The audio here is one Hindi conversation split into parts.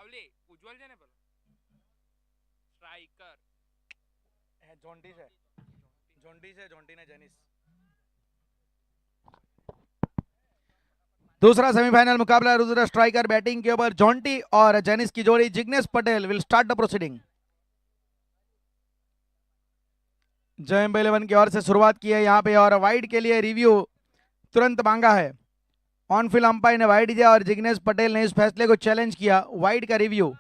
उज्जवल છે ને પેલો સ્ટ્રાઇકર जोंटी ने जेनिस। दूसरा सेमीफाइनल मुकाबला रुद्र स्ट्राइकर बैटिंग के ऊपर जॉन्टी और जेनिस की जोड़ी। Jignesh Patel will start the proceeding. Jayam 11 की ओर से शुरुआत की है यहां पे और वाइड के लिए रिव्यू तुरंत मांगा है। ऑन फील्ड अंपायर ने वाइड दिया और जिग्नेश पटेल ने इस फैसले को चैलेंज किया। वाइड का रिव्यू।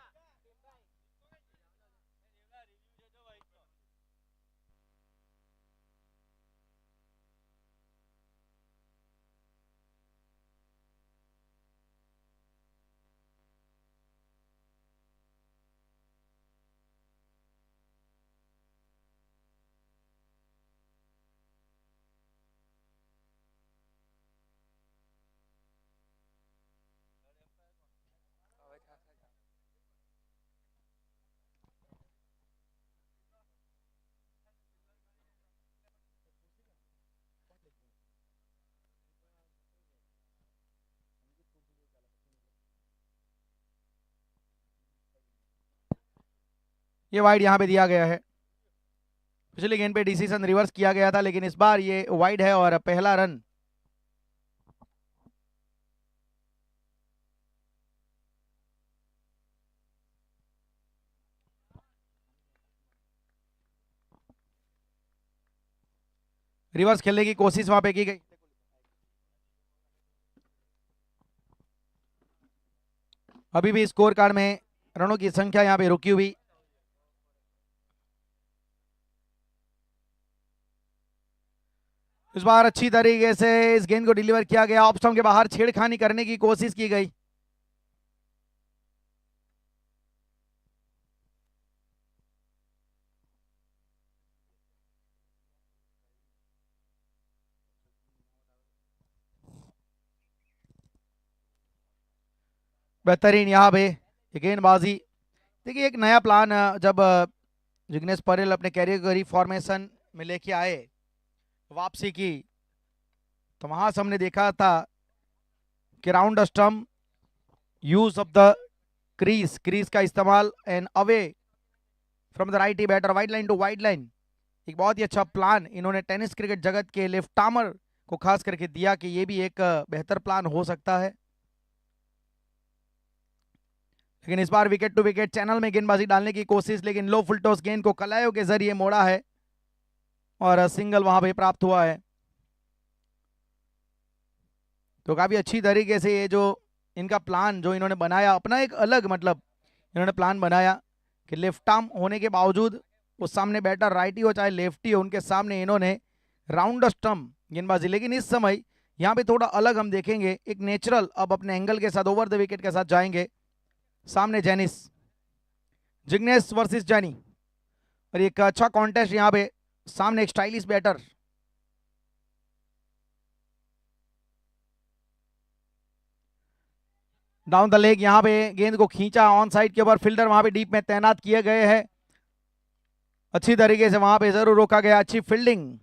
ये वाइड यहां पे दिया गया है। पिछले गेंद पे डिसीजन रिवर्स किया गया था लेकिन इस बार ये वाइड है और पहला रन। रिवर्स खेलने की कोशिश वहां पे की गई। अभी भी स्कोर कार्ड में रनों की संख्या यहां पे रुकी हुई। इस बार अच्छी तरीके से इस गेंद को डिलीवर किया गया। ऑफ स्टंप के बाहर छेड़खानी करने की कोशिश की गई। बेहतरीन यहां पे गेंदबाजी। देखिए एक नया प्लान जब जिग्नेश पटेल अपने कैरियर को रिफॉर्मेशन में लेके आए, वापसी की, तो वहां से हमने देखा था कि round stump, use of the crease का इस्तेमाल and away from the righty batter, wide line to wide line. एक बहुत ही अच्छा प्लान इन्होंने टेनिस क्रिकेट जगत के लेफ्ट आर्मर को खास करके दिया कि ये भी एक बेहतर प्लान हो सकता है। लेकिन इस बार विकेट टू विकेट चैनल में गेंदबाजी डालने की कोशिश, लेकिन लो फुल टॉस गेंद को कलायों के जरिए मोड़ा है और सिंगल वहां पे प्राप्त हुआ है। तो काफी अच्छी तरीके से ये जो इनका प्लान जो इन्होंने बनाया, अपना एक अलग मतलब इन्होंने प्लान बनाया कि लेफ्ट आर्म होने के बावजूद उस सामने बैटर राइटी हो चाहे लेफ्टी हो, उनके सामने इन्होंने राउंड स्टंप गेंदबाजी। लेकिन इस समय यहाँ पे थोड़ा अलग हम देखेंगे, एक नेचुरल अब अपने एंगल के साथ ओवर द विकेट के साथ जाएंगे। सामने जेनिस, जिग्नेश वर्सेस जैनी, और एक अच्छा कॉन्टेस्ट यहाँ पे। सामने एक stylish batter, down the leg यहां पे गेंद को खींचा ऑन साइड के ऊपर। फील्डर वहां पे डीप में तैनात किए गए हैं। अच्छी तरीके से वहां पे जरूर रोका गया। अच्छी फील्डिंग,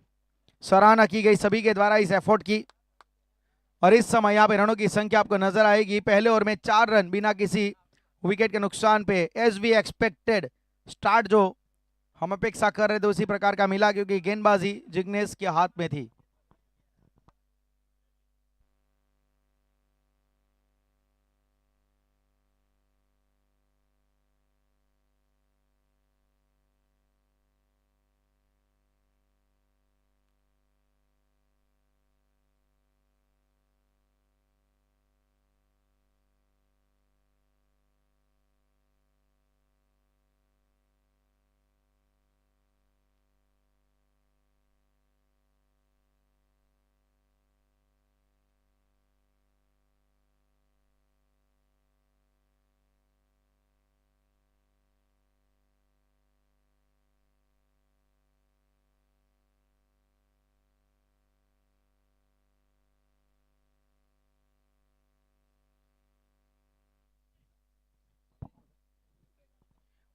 सराहना की गई सभी के द्वारा इस एफर्ट की। और इस समय यहाँ पे रनों की संख्या आपको नजर आएगी। पहले ओवर में 4 रन बिना किसी विकेट के नुकसान पे। एज वी एक्सपेक्टेड, स्टार्ट जो हम अपेक्षा कर रहे थे उसी प्रकार का मिला, क्योंकि गेंदबाजी जिग्नेश के हाथ में थी।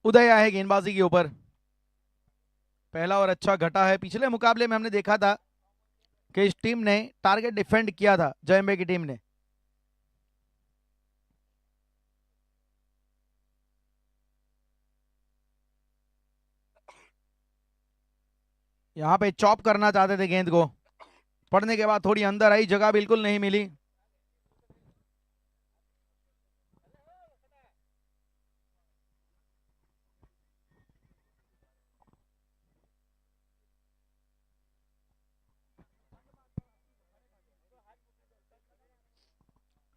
उदय आया है गेंदबाजी के ऊपर। पहला और अच्छा घटा है। पिछले मुकाबले में हमने देखा था कि इस टीम ने टारगेट डिफेंड किया था, जयम्बे की टीम ने। यहाँ पे चॉप करना चाहते थे गेंद को, पड़ने के बाद थोड़ी अंदर आई, जगह बिल्कुल नहीं मिली।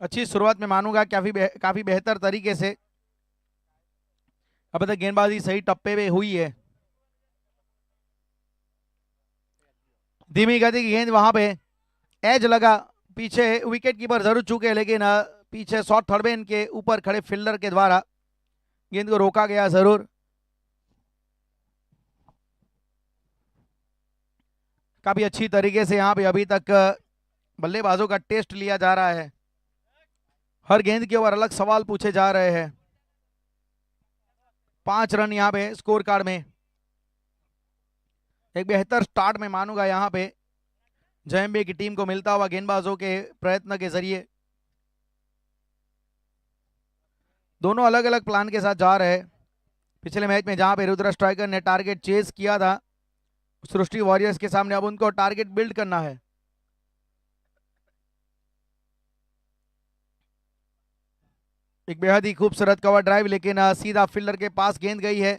अच्छी शुरुआत में मानूंगा, काफी बेहतर तरीके से अब तक गेंदबाजी सही टप्पे पे हुई है। धीमी गति की गेंद, वहां पे एज लगा, पीछे विकेट कीपर जरूर चूके, लेकिन पीछे शॉर्ट थर्ड मैन के ऊपर खड़े फील्डर के द्वारा गेंद को रोका गया जरूर। काफी अच्छी तरीके से यहाँ पे अभी तक बल्लेबाजों का टेस्ट लिया जा रहा है, हर गेंद के ऊपर अलग सवाल पूछे जा रहे हैं। 5 रन यहाँ पे स्कोर कार्ड में, एक बेहतर स्टार्ट में मानूंगा यहाँ पे जेएमबी की टीम को मिलता हुआ गेंदबाजों के प्रयत्न के जरिए। दोनों अलग अलग प्लान के साथ जा रहे हैं। पिछले मैच में जहां पे रुद्र स्ट्राइकर ने टारगेट चेस किया था सृष्टि वॉरियर्स के सामने, अब उनको टारगेट बिल्ड करना है। एक बेहद ही खूबसूरत कवर ड्राइव, लेकिन सीधा फील्डर के पास गेंद गई है।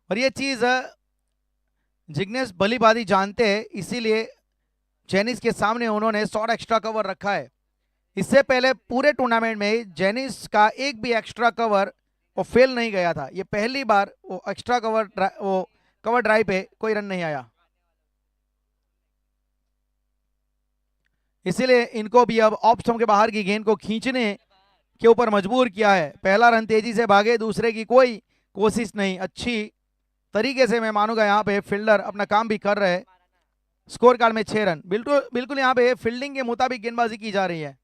और ये चीज जिग्नेश भलीभांति जानते हैं, इसीलिए जेनिस के सामने उन्होंने शॉर्ट एक्स्ट्रा कवर रखा है। इससे पहले पूरे टूर्नामेंट में जेनिस का एक भी एक्स्ट्रा कवर वो फेल नहीं गया था, ये पहली बार वो एक्स्ट्रा कवर ड्राइव पे कोई रन नहीं आया। इसीलिए इनको भी अब ऑफ स्टंप के बाहर की गेंद को खींचने के ऊपर मजबूर किया है। पहला रन तेजी से भागे, दूसरे की कोई कोशिश नहीं। अच्छी तरीके से मैं मानूंगा यहाँ पे फील्डर अपना काम भी कर रहे हैं। स्कोर कार्ड में 6 रन, बिल्कुल बिल्कुल यहाँ पे फील्डिंग के मुताबिक गेंदबाजी की जा रही है।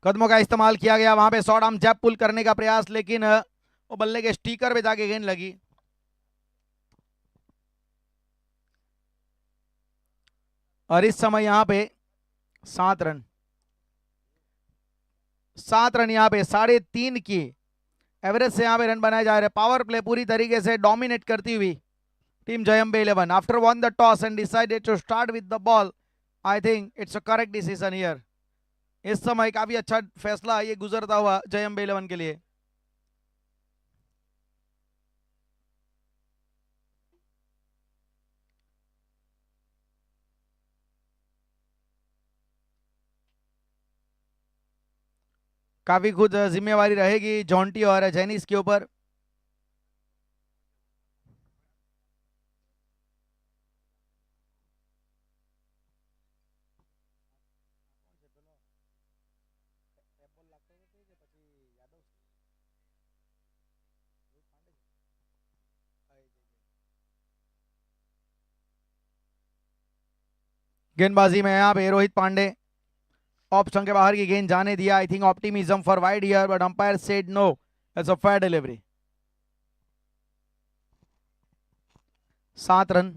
कदमों का इस्तेमाल किया गया, वहां पे शॉर्ट आर्म जैप पुल करने का प्रयास, लेकिन वो बल्ले के स्टीकर पे जाके गेंद लगी। और इस समय यहाँ पे 7 रन, 7 रन यहाँ पे 3.5 की एवरेज से यहाँ पे रन बनाए जा रहे हैं। पावर प्ले पूरी तरीके से डोमिनेट करती हुई team Jayambe 11 after won the toss and decided to start with the ball. I think it's a correct decision here. इस समय काफी अच्छा फैसला ये गुजरता हुआ जयम्बे 11 के लिए। काफी खुद जिम्मेवारी रहेगी जॉन्टी और जैनिस के ऊपर। गेंदबाजी में यहाँ पे रोहित पांडे ऑफ स्टंप के बाहर की गेंद जाने दिया। I think optimism for wide here, but umpire said no, it's a fair delivery. 7 run.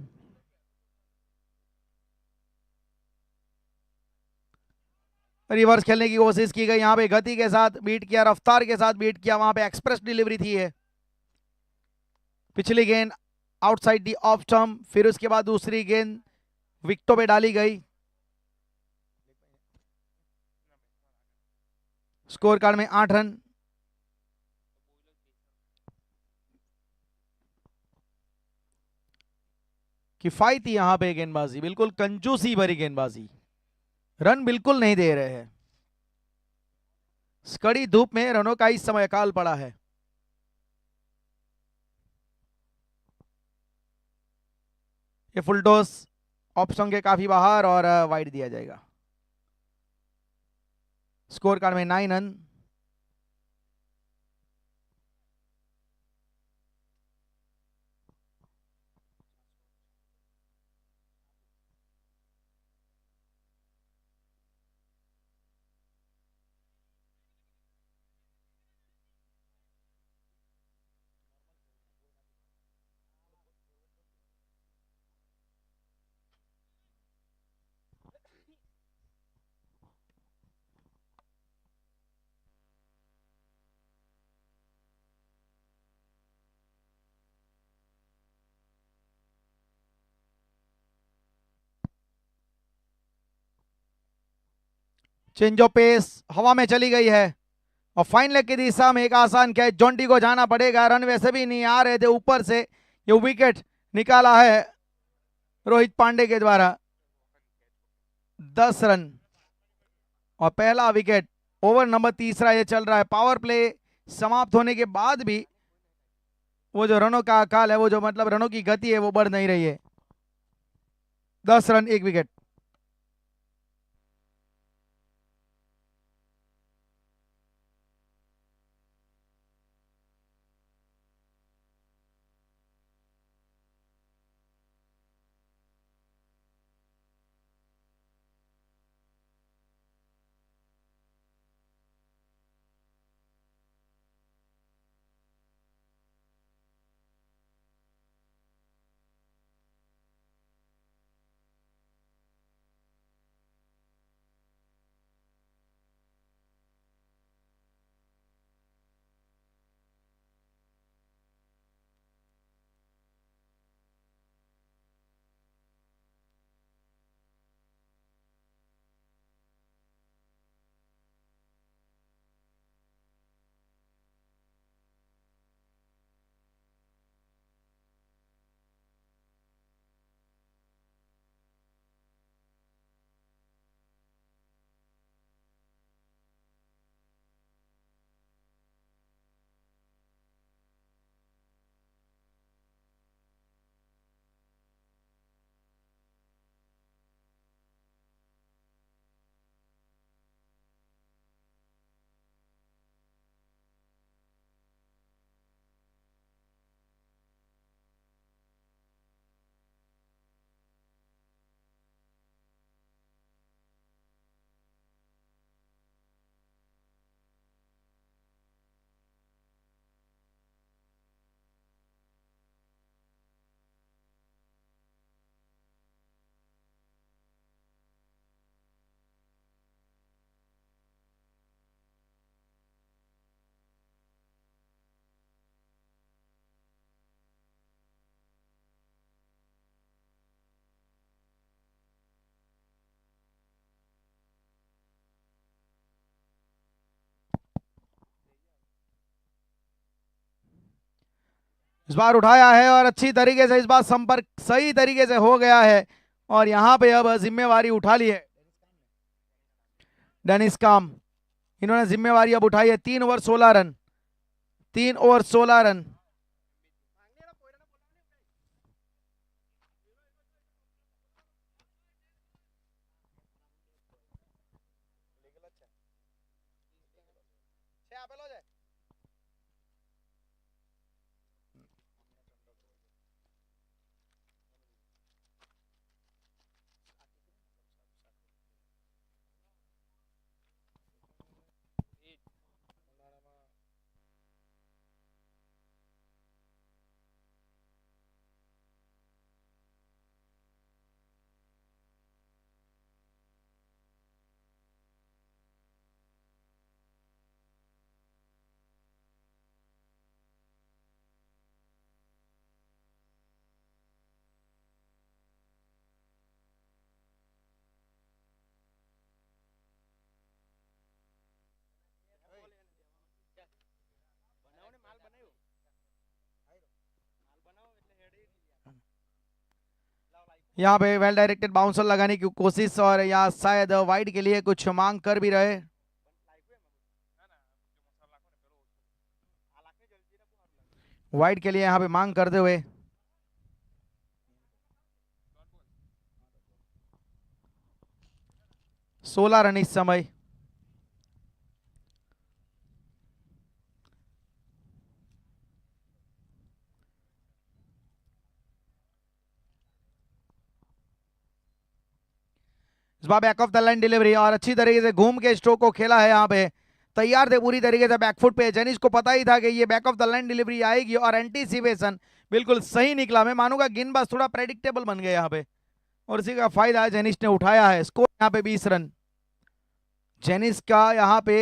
Reverse खेलने की कोशिश की गई, यहाँ पे गति के साथ बीट किया, रफ्तार के साथ बीट किया, वहां पे एक्सप्रेस डिलीवरी थी है। पिछली गेंद आउटसाइड दी ऑफ स्टंप, फिर उसके बाद दूसरी गेंद विकेटों पे डाली गई। स्कोर कार्ड में 8 रन। किफायती यहां पे गेंदबाजी, बिल्कुल कंजूसी भरी गेंदबाजी, रन बिल्कुल नहीं दे रहे हैं। कड़ी धूप में रनों का इस समय अकाल पड़ा है। ये फुल टॉस ऑप्शन के काफी बाहर और वाइड दिया जाएगा। स्कोर कार्ड में 9 रन। चेंज ऑफ पेस, हवा में चली गई है और फाइन लेग की दिशा में एक आसान कैच, जॉन्टी को जाना पड़ेगा, रन वैसे भी नहीं आ रहे थे ऊपर से, ये विकेट निकाला है रोहित पांडे के द्वारा। 10 रन और पहला विकेट। ओवर नंबर तीसरा ये चल रहा है। पावर प्ले समाप्त होने के बाद भी वो जो रनों का अकाल है, वो जो मतलब रनों की गति है, वो बढ़ नहीं रही है। 10 रन 1 विकेट। इस बार उठाया है और अच्छी तरीके से इस बार संपर्क सही तरीके से हो गया है और यहां पे अब जिम्मेवारी उठा ली है डेनिस काम। इन्होंने जिम्मेवारी अब उठाई है। 3 ओवर 16 रन, 3 ओवर 16 रन। यहाँ पे वेल डायरेक्टेड बाउंसर लगाने की कोशिश और यहाँ शायद वाइड के लिए कुछ मांग कर भी रहे। वाइड के लिए यहाँ पे मांग करते हुए 16 रन इस समय। इस बार back of the line delivery और अच्छी तरीके से घूम के स्ट्रोक को खेला है। यहाँ पे तैयार थे पूरी तरीके से बैकफुट पे। जेनिस को पता ही था कि ये back of the line delivery आएगी और एंटीसिपेशन बिल्कुल सही निकला। मैं मानूंगा गेंदबाज थोड़ा प्रेडिक्टेबल बन गया यहाँ पे और इसी का फायदा जेनिस ने उठाया है। स्कोर यहाँ पे 20 रन। जेनिस का यहाँ पे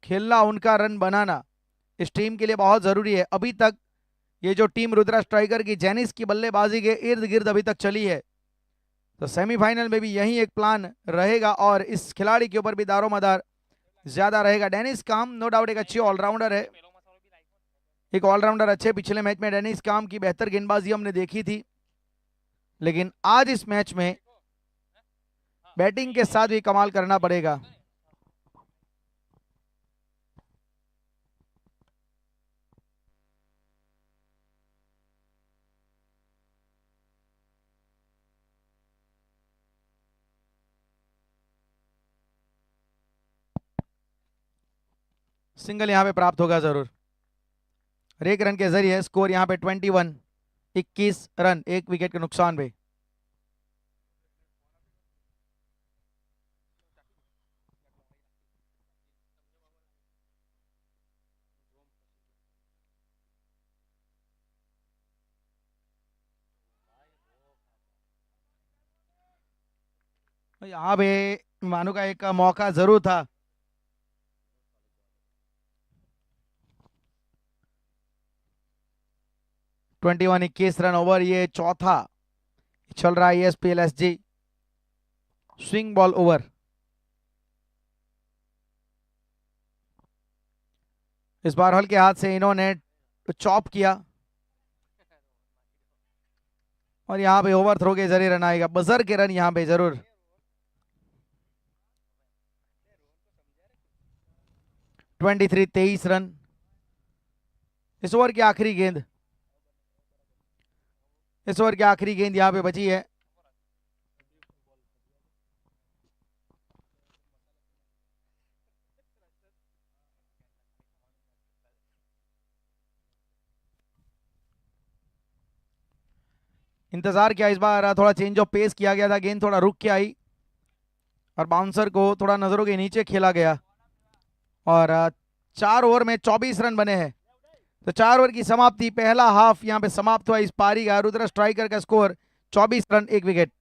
खेलना, उनका रन बनाना इस टीम के लिए बहुत जरूरी है। अभी तक ये जो टीम रुद्रा स्ट्राइकर की जेनिस की बल्लेबाजी के इर्द गिर्द अभी तक चली है, तो सेमीफाइनल में भी यही एक प्लान रहेगा और इस खिलाड़ी के ऊपर भी दारोमदार ज्यादा रहेगा। डेनिस काम नो डाउट एक अच्छी ऑलराउंडर है, एक ऑलराउंडर अच्छे। पिछले मैच में डेनिस काम की बेहतर गेंदबाजी हमने देखी थी, लेकिन आज इस मैच में बैटिंग के साथ भी कमाल करना पड़ेगा। सिंगल यहां पे प्राप्त होगा जरूर। एक रन के जरिए स्कोर यहां पे 21, 21 रन, एक विकेट के नुकसान पे। यहाँ पे मानो का एक मौका जरूर था। ट्वेंटी वन 21 रन ओवर, ये चौथा चल रहा है ESPL SG swing ball over. इस बार हल्के हाथ से इन्होंने चॉप किया और यहाँ पे ओवर थ्रो के जरिए रन आएगा, बजर के रन यहाँ पे जरूर। 23 रन। इस ओवर की आखिरी गेंद, इस ओवर की आखिरी गेंद यहाँ पे बची है। इंतजार किया, इस बार थोड़ा चेंज ऑफ पेस किया गया था, गेंद थोड़ा रुक के आई और बाउंसर को थोड़ा नजरों के नीचे खेला गया और 4 ओवर में 24 रन बने हैं। तो 4 ओवर की समाप्ति, पहला हाफ यहाँ पे समाप्त हुआ इस पारी का। रुद्र स्ट्राइकर का स्कोर 24 रन, 1 विकेट।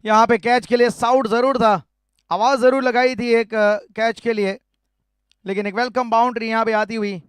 यहाँ पे कैच के लिए साउट जरूर था, आवाज जरूर लगाई थी एक कैच के लिए, लेकिन एक वेलकम बाउंड्री यहाँ पे आती हुई।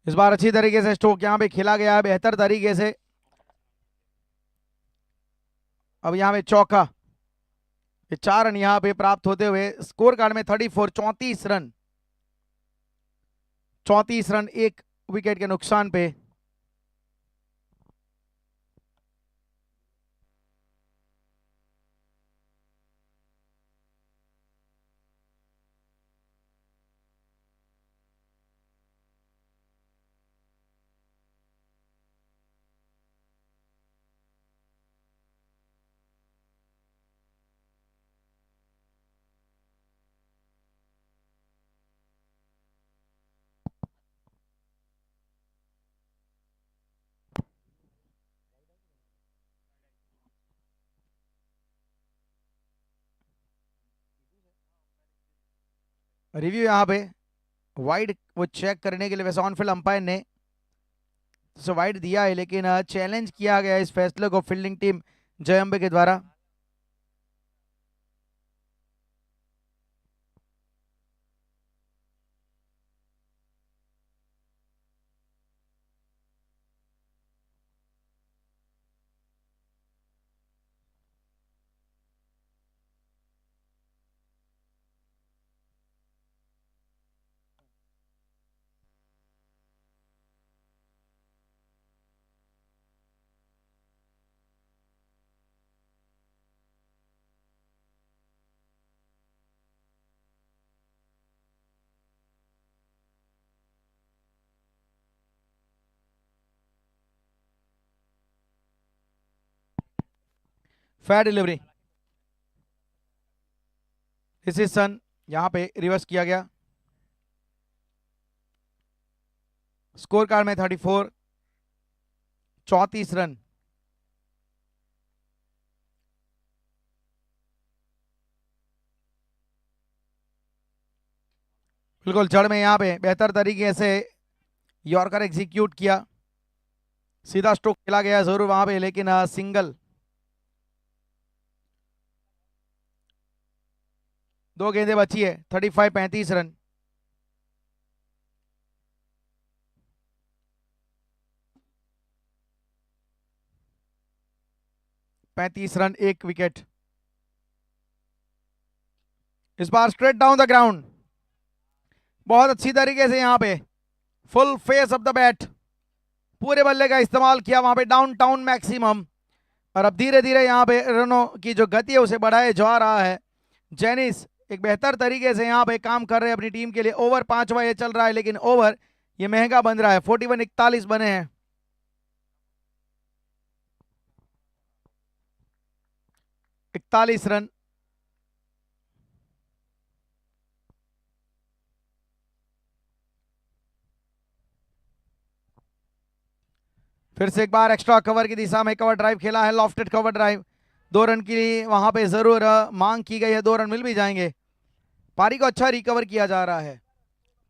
इस बार अच्छी तरीके से स्ट्रोक यहाँ पे खेला गया है बेहतर तरीके से। अब यहाँ पे चौका, ये 4 रन यहाँ पे प्राप्त होते हुए स्कोर कार्ड में 34, 34 रन, 34 रन 1 विकेट के नुकसान पे। रिव्यू यहाँ पे वाइड वो चेक करने के लिए, वैसे ऑन फील्ड अंपायर ने तो वाइड दिया है, लेकिन चैलेंज किया गया इस फैसले को फील्डिंग टीम जय अंबे के द्वारा। फेयर डिलीवरी, डिसीजन यहाँ पे रिवर्स किया गया। स्कोर कार्ड में 34, 34 रन। बिल्कुल जड़ में यहाँ पे बेहतर तरीके से यॉर्कर एग्जीक्यूट किया, सीधा स्ट्रोक खेला गया जरूर वहां पे, लेकिन सिंगल। 2 गेंदें बची है, 35, 35 रन। पैंतीस रन 1 विकेट। इस बार स्ट्रेट डाउन द ग्राउंड, बहुत अच्छी तरीके से यहाँ पे full face of the bat पूरे बल्ले का इस्तेमाल किया वहां पे, डाउन टाउन मैक्सिमम। और अब धीरे धीरे यहाँ पे रनों की जो गति है उसे बढ़ाया जा रहा है। जेनिस एक बेहतर तरीके से यहाँ पे काम कर रहे हैं अपनी टीम के लिए। ओवर 5वां ये चल रहा है, लेकिन ओवर ये महंगा बन रहा है। 41, 41 बने हैं। इकतालीस रन। फिर से एक बार एक्स्ट्रा कवर की दिशा में कवर ड्राइव खेला है, लॉफ्टेड कवर ड्राइव। 2 रन की वहां पे जरूर मांग की गई है, 2 रन मिल भी जाएंगे। पारी को अच्छा रिकवर किया जा रहा है।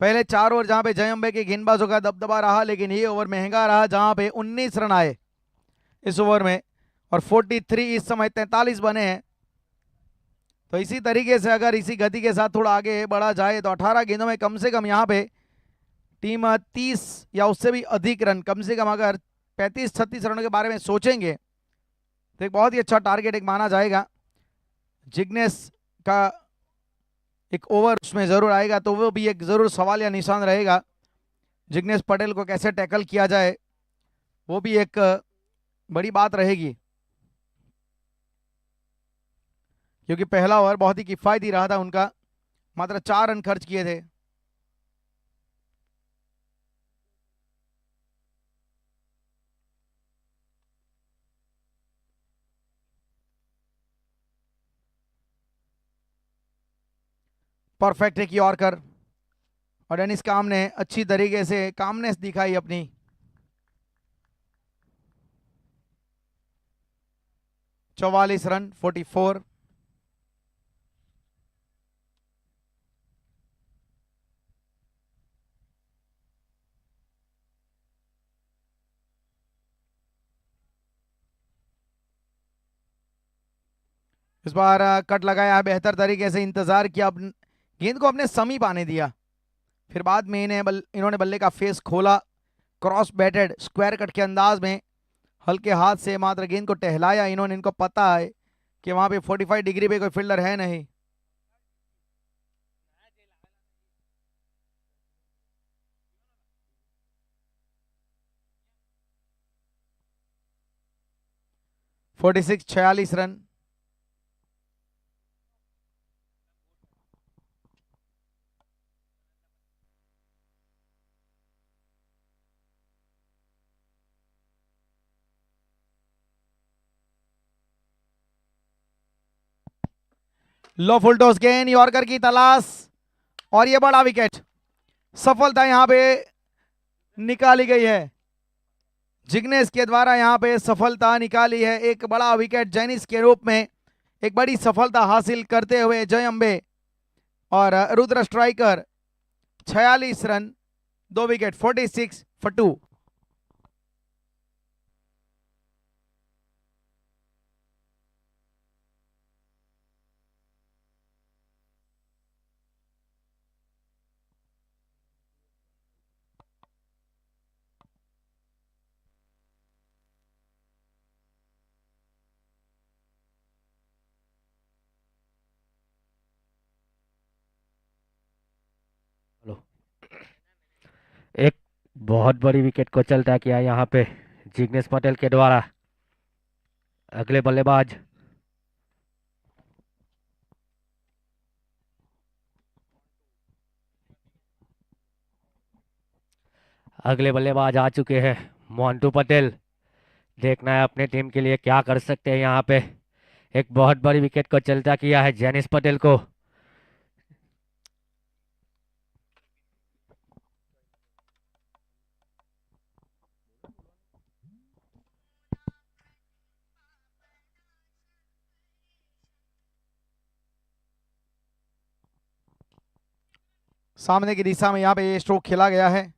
पहले 4 ओवर जहां पे जय अंबे के गेंदबाजों का दबदबा रहा, लेकिन ये ओवर महंगा रहा जहां पे 19 रन आए इस ओवर में, और 43 इस समय 43 बने हैं। तो इसी तरीके से अगर इसी गति के साथ थोड़ा आगे बढ़ा जाए तो 18 गेंदों में कम से कम यहाँ पे टीम 30 या उससे भी अधिक रन, कम से कम अगर 35-36 रनों के बारे में सोचेंगे तो एक बहुत ही अच्छा टारगेट एक माना जाएगा। जिग्नेश का एक ओवर उसमें जरूर आएगा, तो वो भी एक जरूर सवाल या निशान रहेगा। जिग्नेश पटेल को कैसे टैकल किया जाए वो भी एक बड़ी बात रहेगी, क्योंकि पहला ओवर बहुत ही किफायती रहा था उनका, मात्र 4 रन खर्च किए थे। परफेक्ट है कि यॉर्कर, और डेनिस काम ने अच्छी तरीके से कामनेस दिखाई अपनी। चौवालीस रन, 44। इस बार कट लगाया, बेहतर तरीके से इंतजार किया, गेंद को अपने समीप आने दिया, फिर बाद में इन्होंने बल्ले का फेस खोला, क्रॉस बैटेड स्क्वायर कट के अंदाज में हल्के हाथ से मात्र गेंद को टहलाया इन्होंने। इनको पता है कि वहां पे 45 डिग्री पे कोई फील्डर है नहीं। Forty six 46 run. Low full toss गेंद यॉर्कर की तलाश और ये बड़ा विकेट। सफलता यहां पे निकाली गई है। जिग्नेश के द्वारा यहां पे सफलता निकाली है। एक बड़ा विकेट जेनिस के रूप में एक बड़ी सफलता हासिल करते हुए जय अंबे और Rudra striker 46 run 2 wicket 46 for 2। Hello. एक बहुत बड़ी विकेट को चलता किया यहाँ पे जिग्नेश पटेल के द्वारा। अगले बल्लेबाज आ चुके हैं मोंटू पटेल। देखना है अपने टीम के लिए क्या कर सकते हैं यहाँ पे। एक बहुत बड़ी विकेट को चलता किया है जेनिस पटेल को। सामने की दिशा में यहाँ पे ये स्ट्रोक खेला गया है।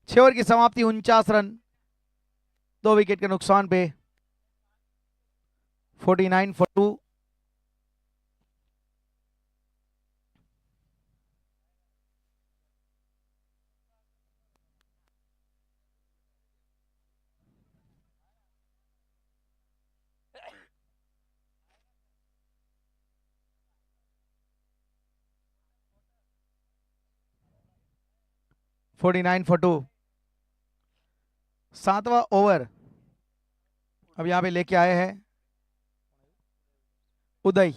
छह ओवर की समाप्ति 49 रन 2 विकेट के नुकसान पे 49 फॉर 2। Forty nine for 2। सातवां ओवर अब यहां पे लेके आए हैं उदय।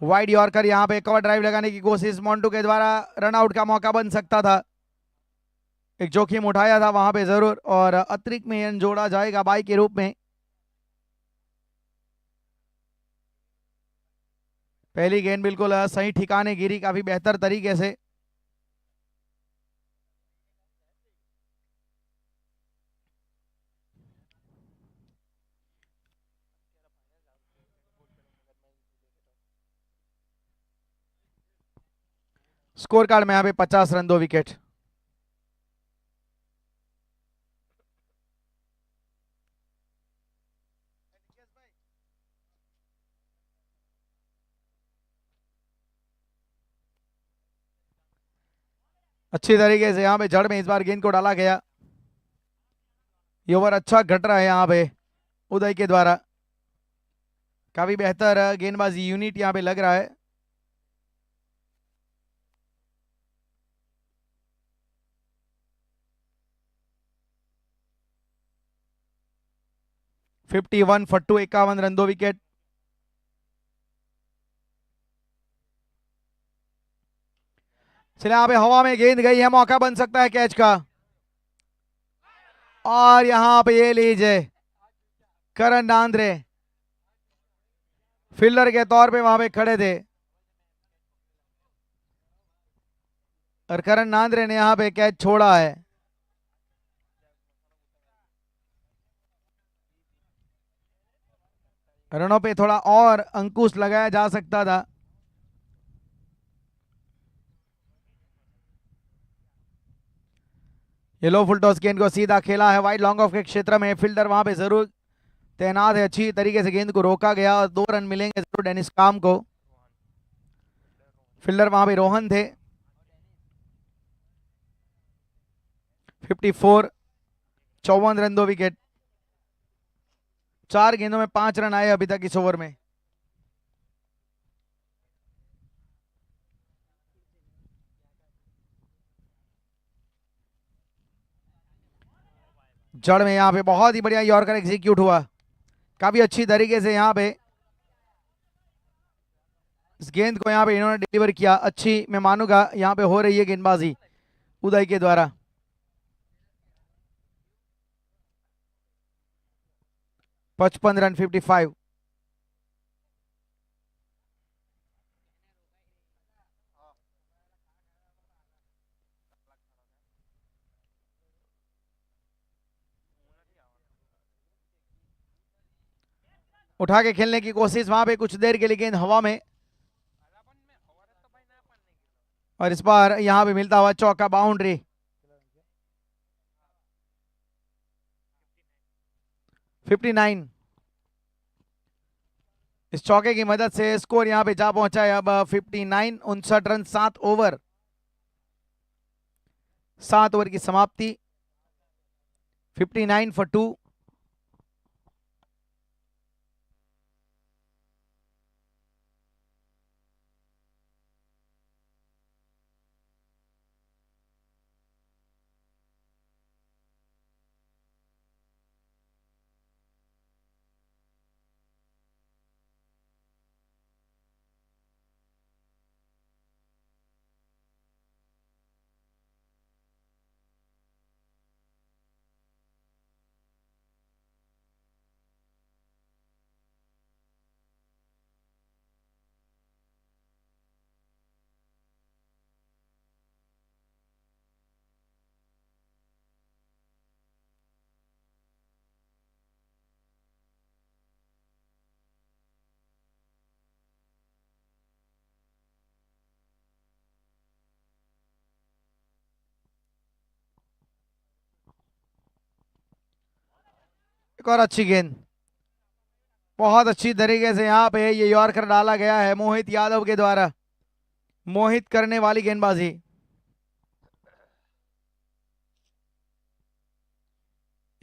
वाइड यॉर्कर यहां पे कवर ड्राइव लगाने की कोशिश मोंटू के द्वारा। रन आउट का मौका बन सकता था। एक जोखिम उठाया था वहां पे जरूर और अतिरिक्त में रन जोड़ा जाएगा बाई के रूप में। पहली गेंद बिल्कुल सही ठिकाने गिरी काफी बेहतर तरीके से। स्कोर कार्ड में यहाँ पे 50 रन 2 विकेट। अच्छी तरीके से यहाँ पे जड़ में इस बार गेंद को डाला गया। ये ओवर अच्छा घट रहा है यहाँ पे उदय के द्वारा। काफी बेहतर गेंदबाजी यूनिट यहाँ पे लग रहा है। Fifty 51 run 2 wicket. चलिए यहाँ पे हवा में गेंद गई है, मौका बन सकता है कैच का। और यहाँ पे ये लीजिए करण नांद्रे फील्डर के तौर पे वहां पे खड़े थे और करण नांद्रे ने यहाँ पे कैच छोड़ा है। रनों पे थोड़ा और अंकुश लगाया जा सकता था। ये लो फुल टॉस गेंद को सीधा खेला है वाइड लॉन्ग ऑफ के क्षेत्र में। फील्डर वहां पे जरूर तैनात है, अच्छी तरीके से गेंद को रोका गया और 2 रन मिलेंगे जरूर डेनिस काम को। फील्डर वहां पे रोहन थे। 54 54 रन 2 विकेट। 4 गेंदों में 5 रन आए अभी तक इस ओवर में। जड़ में यहाँ पे बहुत ही बढ़िया यॉर्कर एग्जीक्यूट हुआ। काफी अच्छी तरीके से यहाँ पे इस गेंद को यहाँ पे इन्होंने डिलीवर किया। अच्छी मैं मानूंगा यहाँ पे हो रही है गेंदबाजी उदय के द्वारा। 55 रन 55। उठा के खेलने की कोशिश वहां पे कुछ देर के लिए गेंद हवा में और इस बार यहां पे मिलता हुआ चौका बाउंड्री। 59। इस चौके की मदद से स्कोर यहां पे जा पहुंचा है अब 59। 59 रन 7 ओवर। 7 ओवर की समाप्ति। 59 फॉर 2। एक और अच्छी गेंद, बहुत अच्छी तरीके से यहाँ पे ये यॉर्कर डाला गया है मोहित यादव के द्वारा। मोहित करने वाली गेंदबाजी।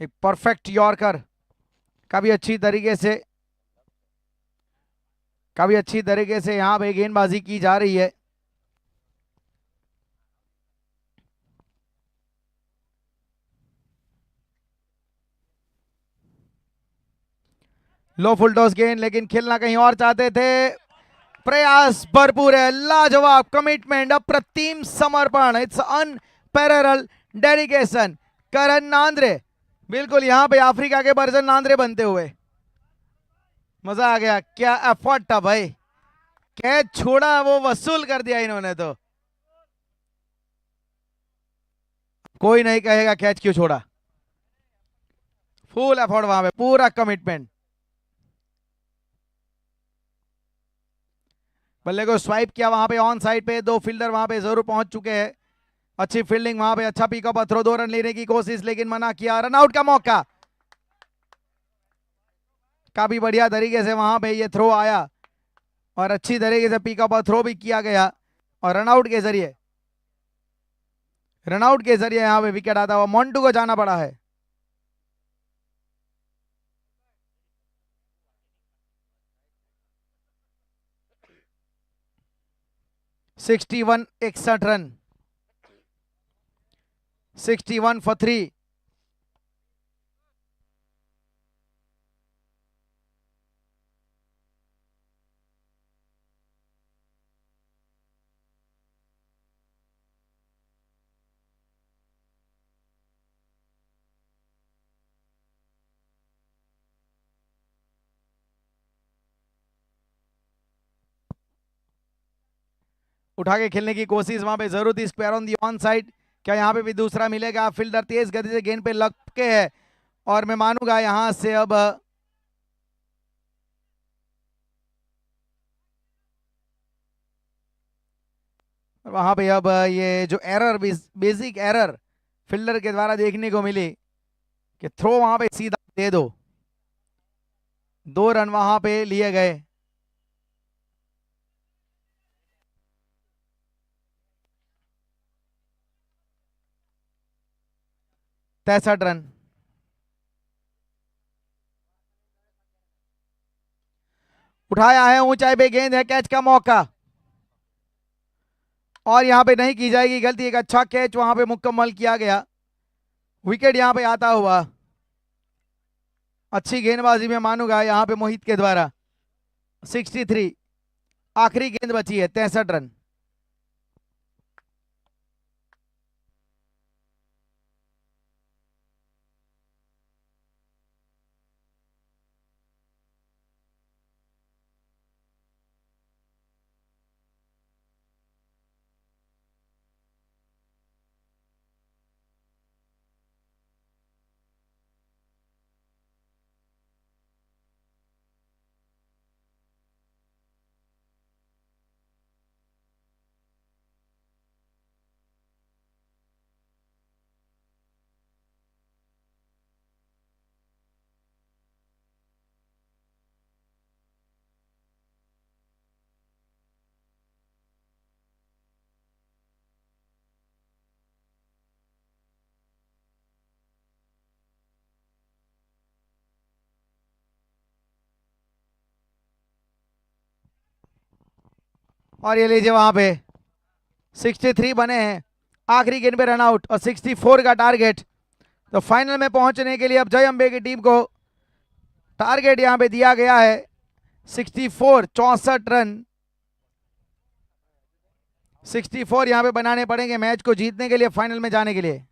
एक परफेक्ट यॉर्कर। काफी अच्छी तरीके से यहाँ पे गेंदबाजी की जा रही है। लो फुल टॉस गेंद, लेकिन खेलना कहीं और चाहते थे। प्रयास भरपूर है, लाजवाब कमिटमेंट, अप्रतिम समर्पण, इट्स अनपैरेलल डेडिकेशन। करण नांद्रे बिल्कुल यहाँ पे अफ्रीका के वर्जन नांद्रे बनते हुए। मजा आ गया, क्या एफर्ट था भाई। कैच छोड़ा वो वसूल कर दिया इन्होंने तो। कोई नहीं कहेगा कैच क्यों छोड़ा। फुल एफर्ट वहां पे, पूरा कमिटमेंट। बल्ले को स्वाइप किया वहां पे ऑन साइड पे। 2 फील्डर वहां पे जरूर पहुंच चुके हैं। अच्छी फील्डिंग वहां पे, अच्छा पिकअप थ्रो, 2 रन लेने की कोशिश लेकिन मना किया। रन आउट का मौका। काफी बढ़िया तरीके से वहां पे ये थ्रो आया और अच्छी तरीके से पिकअप थ्रो भी किया गया और रन आउट के जरिए रनआउट के जरिए यहाँ पे विकेट आता हुआ मोन्टू को जाना पड़ा है। Sixty one 61 run, 61 for 3। उठा के खेलने की कोशिश वहां पे जरूर थी। Square on the on side, क्या यहाँ पे भी दूसरा मिलेगा? फील्डर तेज गति से गेंद पे लग के है और मैं मानूंगा यहां से अब वहां पे अब ये जो एरर, बेसिक एरर फील्डर के द्वारा देखने को मिली कि थ्रो वहां पे सीधा दे दो। 2 रन वहां पे लिए गए। तिरसठ रन। उठाया है, ऊंचाई पे गेंद है, कैच का मौका और यहां पे नहीं की जाएगी गलती। एक अच्छा कैच वहां पे मुकम्मल किया गया। विकेट यहां पे आता हुआ। अच्छी गेंदबाजी में मानूंगा यहां पे मोहित के द्वारा। 63, आखिरी गेंद बची है। 63 रन। और ये लीजिए वहां पे 63 बने हैं। आखिरी गेंद पे रन आउट और 64 का टारगेट। तो फाइनल में पहुंचने के लिए अब जय अंबे की टीम को टारगेट यहां पे दिया गया है 64, 64 रन। 64 यहां पे बनाने पड़ेंगे मैच को जीतने के लिए, फाइनल में जाने के लिए।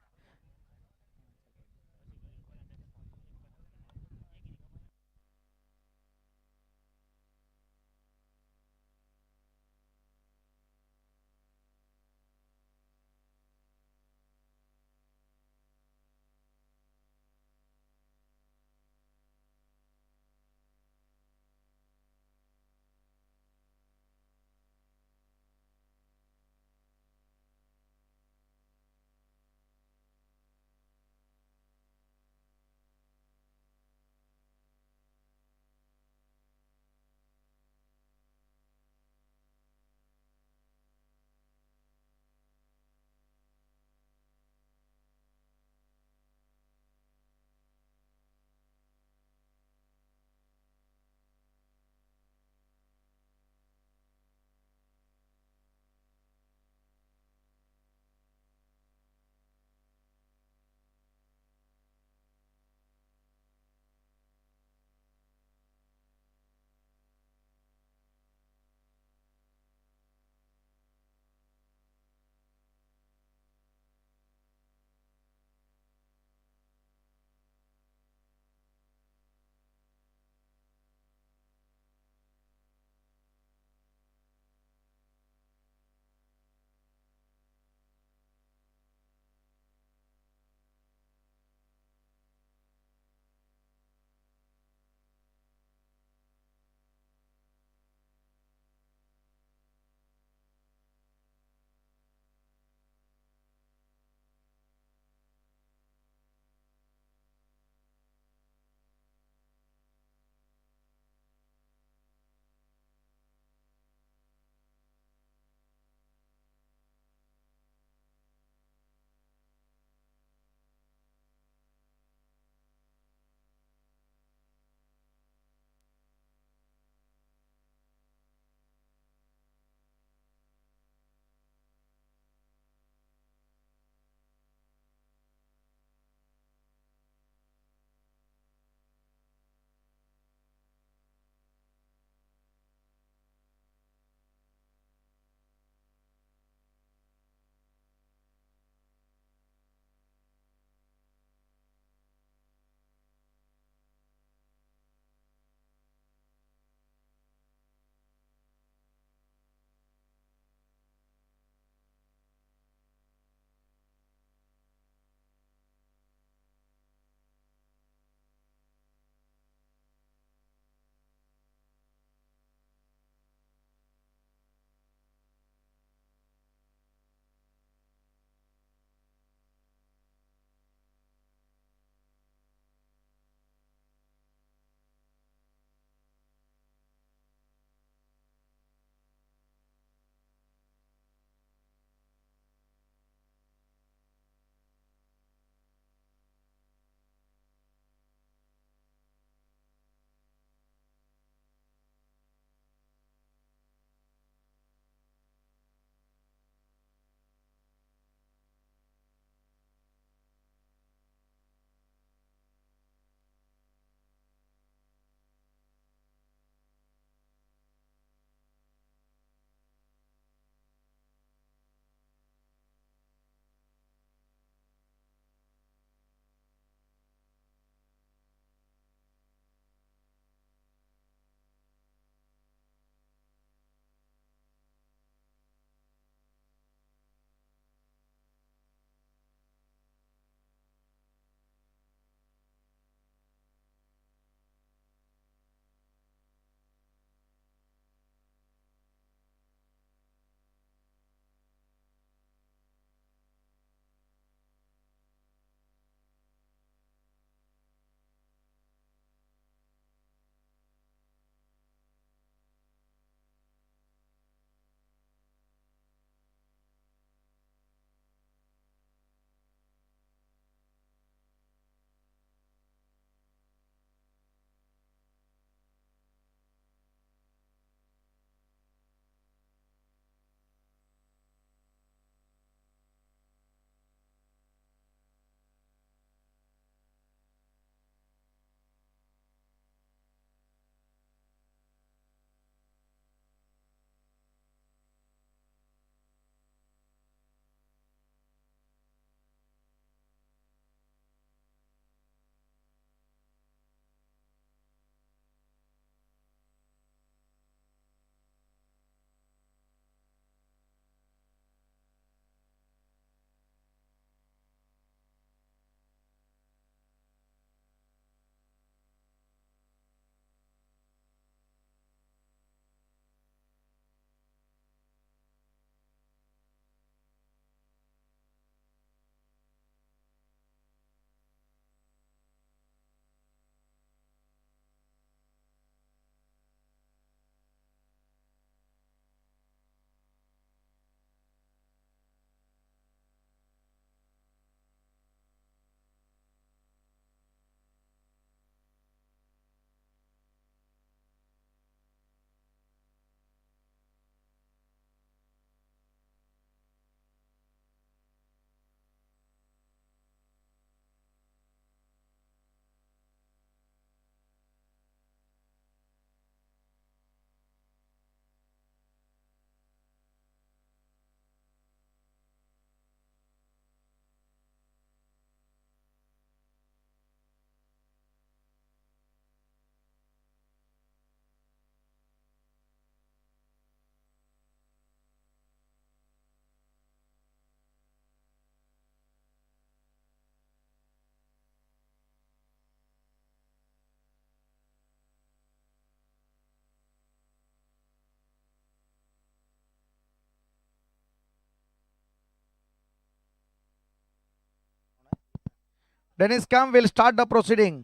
Dennis come will start the proceeding.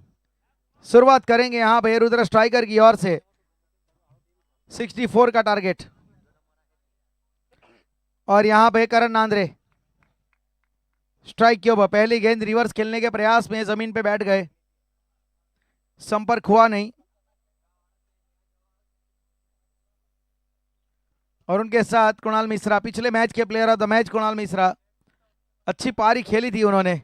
शुरुआत करेंगे यहाँ पे रुद्र स्ट्राइकर की ओर से। 64 का टारगेट। और यहाँ पे करण नांद्रे स्ट्राइक के ऊपर। पहली गेंद रिवर्स खेलने के प्रयास में जमीन पे बैठ गए, संपर्क हुआ नहीं। और उनके साथ कुणाल मिश्रा, पिछले मैच के player of the match Kunal Mishra. अच्छी पारी खेली थी उन्होंने।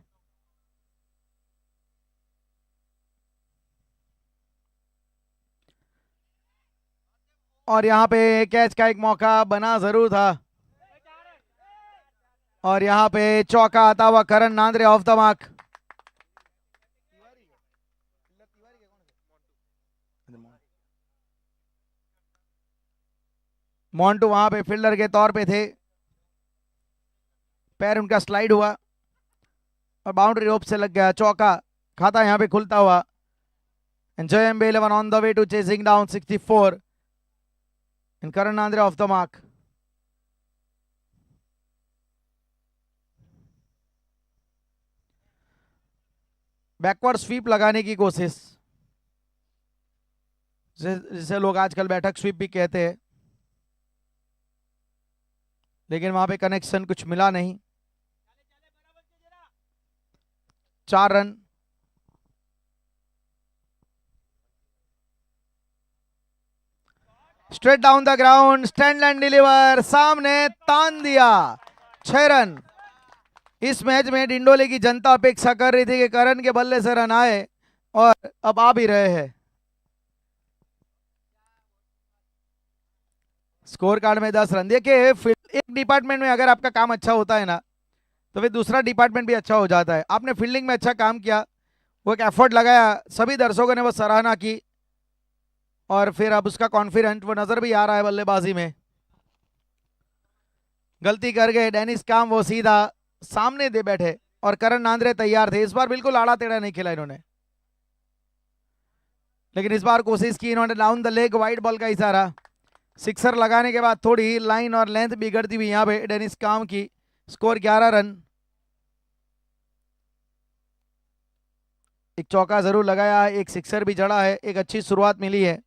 और यहाँ पे कैच का एक मौका बना जरूर था। और यहाँ पे चौका आता हुआ Karan Nandre off the mark. Montu वहां पे फील्डर के तौर पे थे, पैर उनका स्लाइड हुआ और बाउंड्री रोप से लग गया। चौका, खाता यहाँ पे खुलता हुआ। JMB 11 on the way to chasing down 64 and Karan Nandre off the mark. Backward sweep लगाने की कोशिश, जिसे लोग आजकल बैठक स्वीप भी कहते हैं, लेकिन वहां पे कनेक्शन कुछ मिला नहीं। 4 run. Straight down the ground, stand and deliver, सामने तान दिया। 6 रन। इस मैच में डिंडोली की जनता अपेक्षा कर रही थी कि करण के बल्ले से रन आए, और अब आ भी रहे हैं। स्कोर कार्ड में 10 रन। देखिए, एक डिपार्टमेंट में अगर आपका काम अच्छा होता है ना, तो फिर दूसरा डिपार्टमेंट भी अच्छा हो जाता है। आपने फील्डिंग में अच्छा काम किया, वो एक एफर्ट लगाया, सभी दर्शकों ने वो सराहना की, और फिर अब उसका कॉन्फिडेंट वो नजर भी आ रहा है बल्लेबाजी में। गलती कर गए डेनिस काम, वो सीधा सामने दे बैठे, और करण नांद्रे तैयार थे। इस बार बिल्कुल आड़ा टेढ़ा नहीं खेला इन्होंने, लेकिन इस बार कोशिश की इन्होंने down the leg, wide ball का इशारा। सिक्सर लगाने के बाद थोड़ी लाइन और लेंथ बिगड़ती हुई यहाँ पे डेनिस काम की। Score 11 run. एक चौका जरूर लगाया है, एक सिक्सर भी जड़ा है, एक अच्छी शुरुआत मिली है।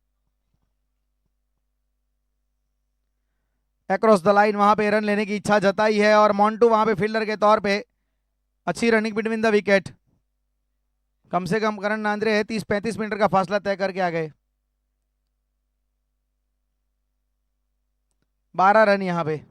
अक्रॉस द लाइन वहां पे रन लेने की इच्छा जताई है, और मोन्टू वहां पे फील्डर के तौर पे। अच्छी रनिंग बिटवीन द विकेट। कम से कम करण नांद्रे है 30-35 मीटर का फासला तय करके आ गए। 12 रन यहाँ पे।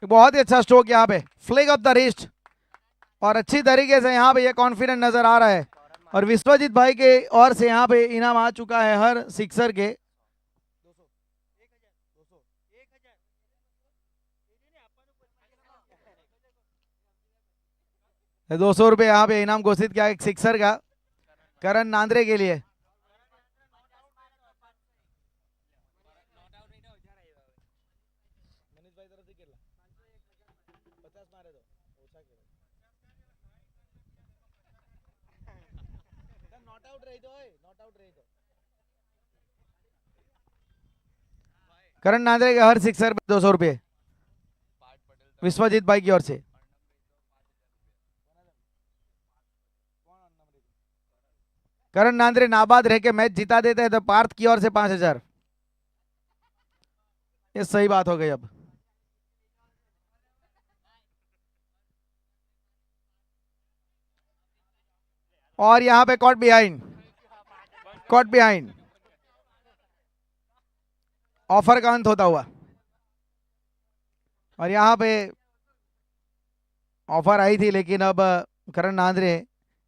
बहुत ही अच्छा स्ट्रोक यहाँ पे, फ्लैग ऑफ द रिस्ट, और अच्छी तरीके से यहाँ पे ये कॉन्फिडेंट नजर आ रहा है। और विश्वजीत भाई के ओर से यहाँ पे इनाम आ चुका है हर सिक्सर के। 200 रुपये यहाँ पे इनाम घोषित किया एक सिक्सर का करण नांद्रे के लिए। करण नांद्रे के हर सिक्सर पे 200 रुपये विश्वजीत भाई की ओर से। करण नांद्रे नाबाद रह के मैच जिता देते हैं तो पार्थ की ओर से 5000। ये सही बात हो गई अब। और यहां पे caught behind, caught behind, offer का अंत होता हुआ। और यहां पे ऑफर आई थी, लेकिन अब करण नांद्रे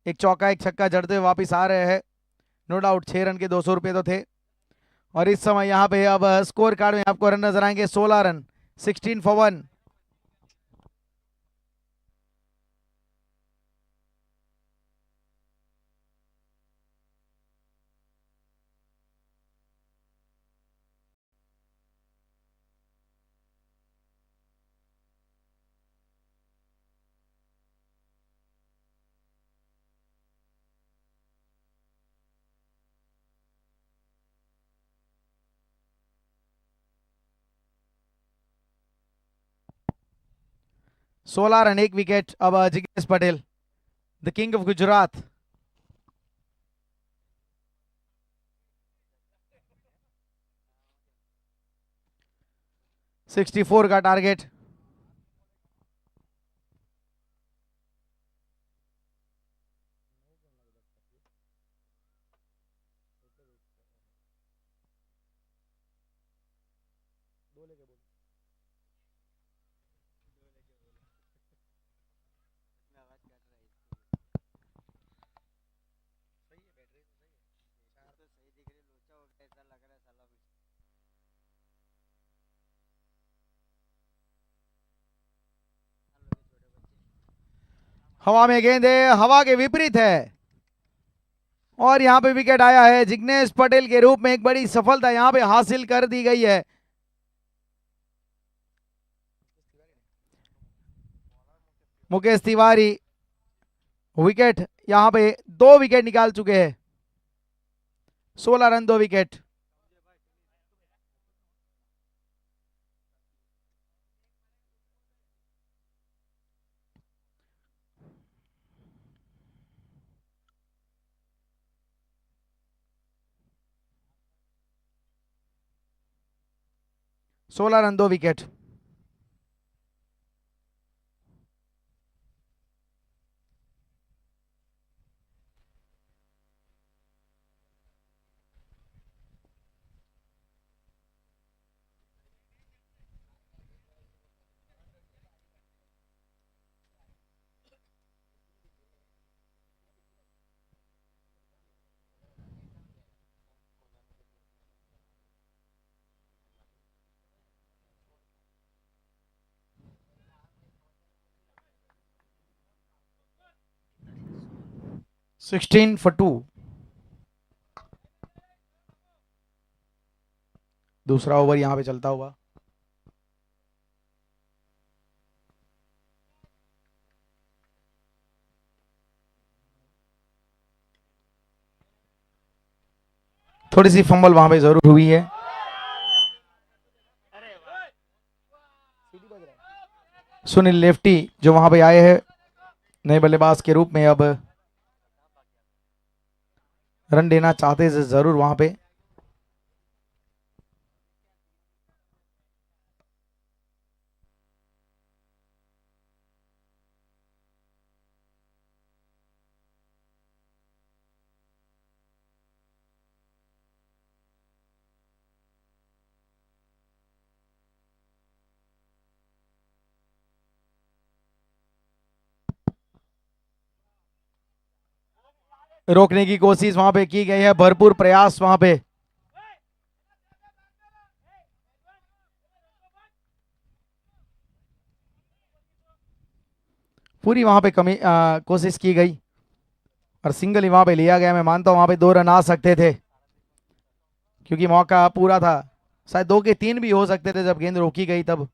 एक चौका एक छक्का जड़ते हुए वापिस आ रहे हैं। नो डाउट 6 रन के 200 रुपये तो थे। और इस समय यहाँ पे अब स्कोर कार्ड में आपको रन नजर आएंगे 16 रन, 16 for 1। 16 run 1 wicket. अब Jignesh Patel, the king of Gujarat. Sixty 64 का टारगेट। हवा में गेंद है, हवा के विपरीत है और यहां पे विकेट आया है। जिग्नेश पटेल के रूप में एक बड़ी सफलता यहां पे हासिल कर दी गई है। मुकेश तिवारी विकेट, यहां पे 2 विकेट निकाल चुके हैं। 16 रन 2 विकेट। सोलह रन 2 विकेट। Sixteen for 2। दूसरा ओवर यहां पे चलता हुआ। थोड़ी सी फंबल वहां पे जरूर हुई है। सुनील लेफ्टी जो वहां पे आए हैं नए बल्लेबाज के रूप में, अब रन देना चाहते थे जरूर वहां पे। रोकने की कोशिश वहां पे की गई है, भरपूर प्रयास वहां पे। पूरी वहां पे कोशिश की गई और सिंगल ही वहां पे लिया गया। मैं मानता हूं वहां पे 2 रन आ सकते थे क्योंकि मौका पूरा था। शायद 2 के 3 भी हो सकते थे जब गेंद रोकी गई तब,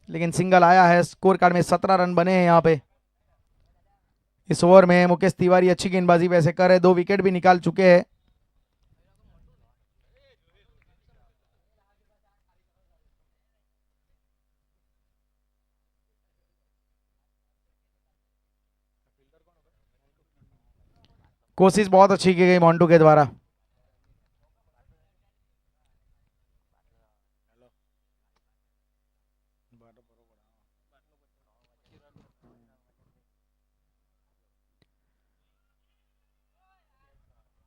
लेकिन सिंगल आया है। स्कोर कार्ड में 17 रन बने हैं यहाँ पे। इस ओवर में मुकेश तिवारी अच्छी गेंदबाजी वैसे कर रहे, 2 विकेट भी निकाल चुके हैं। कोशिश बहुत अच्छी की गई मोन्टू के द्वारा।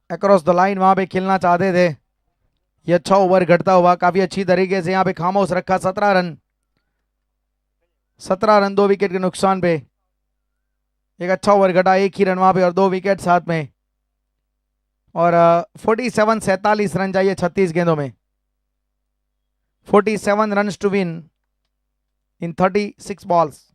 अक्रॉस द लाइन वहां पे खेलना चाहते थे। ये अच्छा ओवर घटता हुआ काफी अच्छी तरीके से यहाँ पे खामोश रखा। 17 रन, 17 रन 2 विकेट के नुकसान पे। एक अच्छा ओवर घटा, 1 ही रन वहां पे और 2 विकेट साथ में। और 47 47 रन चाहिए 36 गेंदों में। 47 run to win in 36 balls.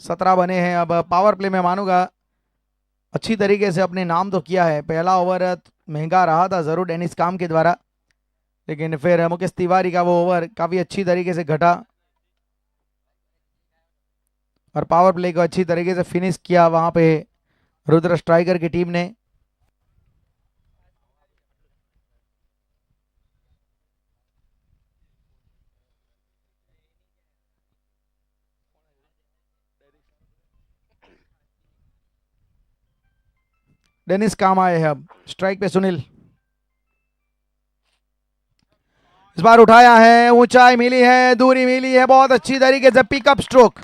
सत्रह बने हैं। अब पावर प्ले में मानूंगा अच्छी तरीके से अपने नाम तो किया है। पहला ओवर महंगा रहा था जरूर डेनिस काम के द्वारा, लेकिन फिर मुकेश तिवारी का वो ओवर काफी अच्छी तरीके से घटा और पावर प्ले को अच्छी तरीके से फिनिश किया वहां पे रुद्र स्ट्राइकर की टीम ने डेनिस काम आए हैं। अब स्ट्राइक पे सुनील, इस बार उठाया है, ऊंचाई मिली है, दूरी मिली है, बहुत अच्छी तरीके से पिकअप स्ट्रोक,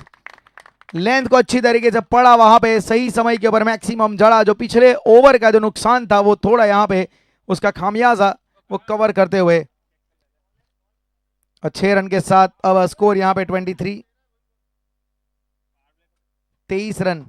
लेंथ को अच्छी तरीके से पड़ा वहां पे, सही समय के ऊपर मैक्सिमम जड़ा। जो पिछले ओवर का जो नुकसान था वो थोड़ा यहां पे उसका खामियाजा वो कवर करते हुए, और 6 रन के साथ अब स्कोर यहां पे 23 रन।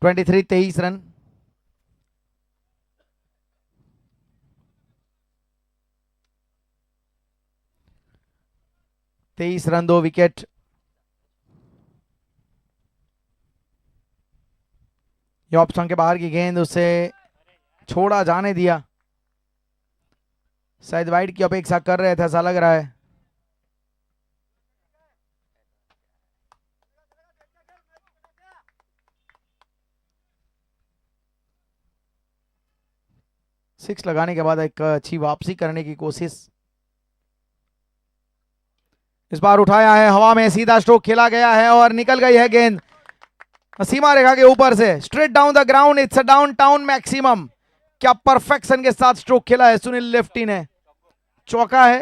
Twenty three 23 run. तेईस रन 2 विकेट। ये ऑप्शन के बाहर की गेंद, उसे छोड़ा जाने दिया, शायद वाइड की अपेक्षा कर रहे थे ऐसा लग रहा है। सिक्स लगाने के बाद एक अच्छी वापसी करने की कोशिश। इस बार उठाया है, हवा में सीधा स्ट्रोक खेला गया है और निकल गई है गेंद सीमा रेखा के ऊपर से, straight down the ground. It's a down town maximum. क्या परफेक्शन के साथ स्ट्रोक खेला है सुनील लेफ्टी ने। चौका है,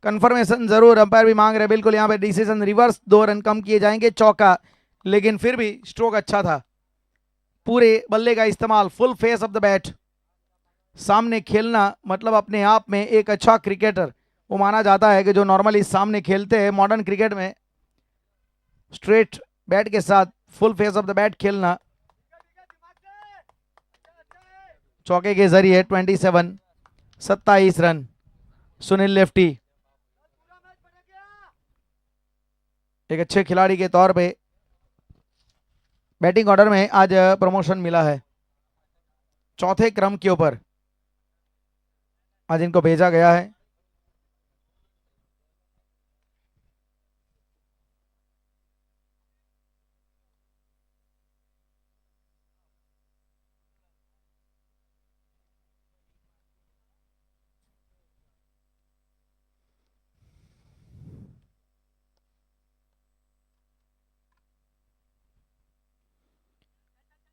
कंफर्मेशन जरूर अंपायर भी मांग रहे, बिल्कुल यहाँ पे डिसीजन रिवर्स, 2 रन कम किए जाएंगे, चौका, लेकिन फिर भी स्ट्रोक अच्छा था। पूरे बल्ले का इस्तेमाल, full face of the bat, सामने खेलना मतलब अपने आप में एक अच्छा क्रिकेटर वो माना जाता है कि जो नॉर्मली सामने खेलते हैं मॉडर्न क्रिकेट में, स्ट्रेट बैट के साथ full face of the bat खेलना। चौके के जरिए 27 रन सुनील लेफ्टी। एक अच्छे खिलाड़ी के तौर पे बैटिंग ऑर्डर में आज प्रमोशन मिला है, चौथे क्रम के ऊपर आज इनको भेजा गया है।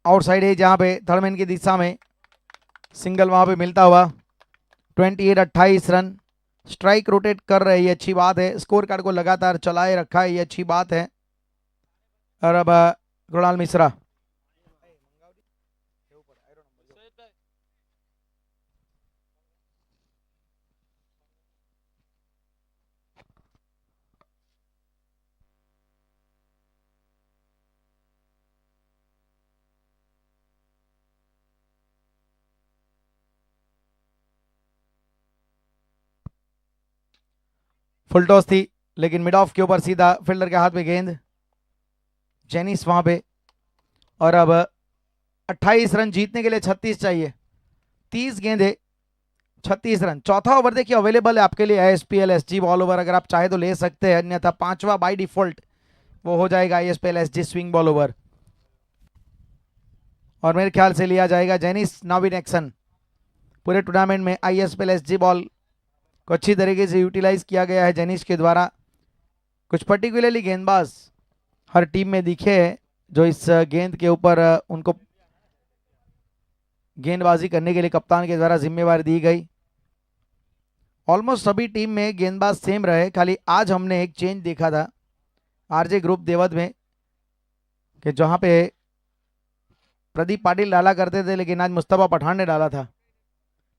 आउटसाइड है जहां पे थर्डमैन की दिशा में सिंगल वहां पे मिलता हुआ। 28 रन, स्ट्राइक रोटेट कर रहे हैं, ये अच्छी बात है, स्कोर कार्ड को लगातार चलाए रखा है, ये अच्छी बात है। और अब कृणाल मिश्रा, फुल टॉस थी लेकिन मिड ऑफ के ऊपर सीधा फील्डर के हाथ में गेंद, जेनिस वहां पे। और अब 28 रन जीतने के लिए 36 चाहिए, 30 गेंदे 36 रन। चौथा ओवर देखिए अवेलेबल है आपके लिए आईएसपीएल एसजी बॉल ओवर, अगर आप चाहे तो ले सकते हैं, अन्यथा पांचवा बाय डिफॉल्ट वो हो जाएगा ISPL SG swing ball over, और मेरे ख्याल से लिया जाएगा जेनिस नाउ इन एक्शन। पूरे टूर्नामेंट में आईएसपीएल एसजी बॉल को अच्छी तरीके से यूटिलाइज किया गया है जेनिस के द्वारा। कुछ पर्टिकुलरली गेंदबाज हर टीम में दिखे हैं जो इस गेंद के ऊपर उनको गेंदबाजी करने के लिए कप्तान के द्वारा जिम्मेवारी दी गई। ऑलमोस्ट सभी टीम में गेंदबाज सेम रहे, खाली आज हमने एक चेंज देखा था आरजे ग्रुप देवत में कि जहां पे प्रदीप पाटिल डाला करते थे लेकिन आज मुस्तफा पठान ने डाला था।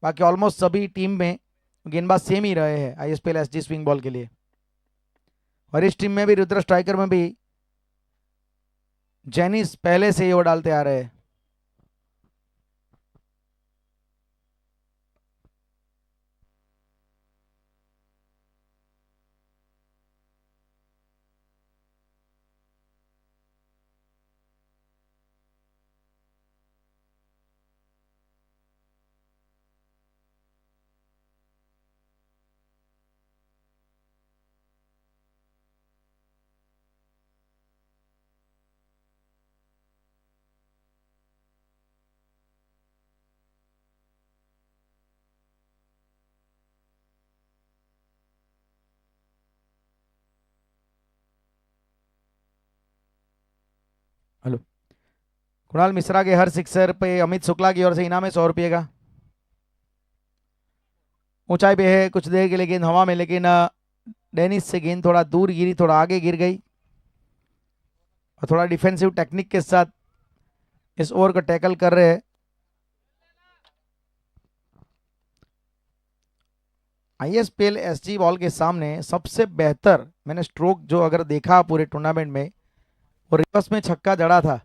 बाकी ऑलमोस्ट सभी टीम में गेंदबाज सेम ही रहे हैं आईएसपीएल एसजी स्विंग बॉल के लिए। और इस टीम में भी रुद्र स्ट्राइकर में भी जेनिस पहले से ही वो डालते आ रहे हैं। हेलो, कुणाल मिश्रा के हर सिक्सर पे अमित शुक्ला की ओर से इनाम है 100 रुपये का। ऊंचाई पे है, कुछ देर के लिए गेंद हवा में, लेकिन डेनिस से गेंद थोड़ा दूर गिरी, थोड़ा आगे गिर गई और थोड़ा डिफेंसिव टेक्निक के साथ इस ओवर को टैकल कर रहे हैं। आईएसपीएल एसजी बॉल के सामने सबसे बेहतर मैंने स्ट्रोक जो अगर देखा पूरे टूर्नामेंट में, वो रिवर्स में छक्का जड़ा था,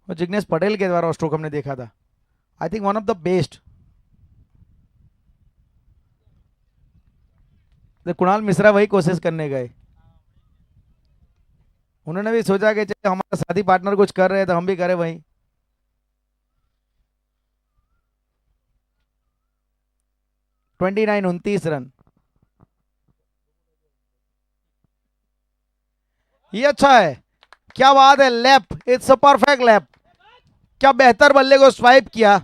वो जिग्नेश पटेल के द्वारा स्ट्रोक हमने देखा था। I think one of the best. तो कुणाल मिश्रा वही कोशिश करने गए, उन्होंने भी सोचा कि चलो हमारा साथी पार्टनर कुछ कर रहे हैं तो हम भी करें वही। ट्वेंटी 29 रन, ये अच्छा है, क्या बात है, lap, it's a perfect lap. क्या बेहतर बल्ले को स्वाइप किया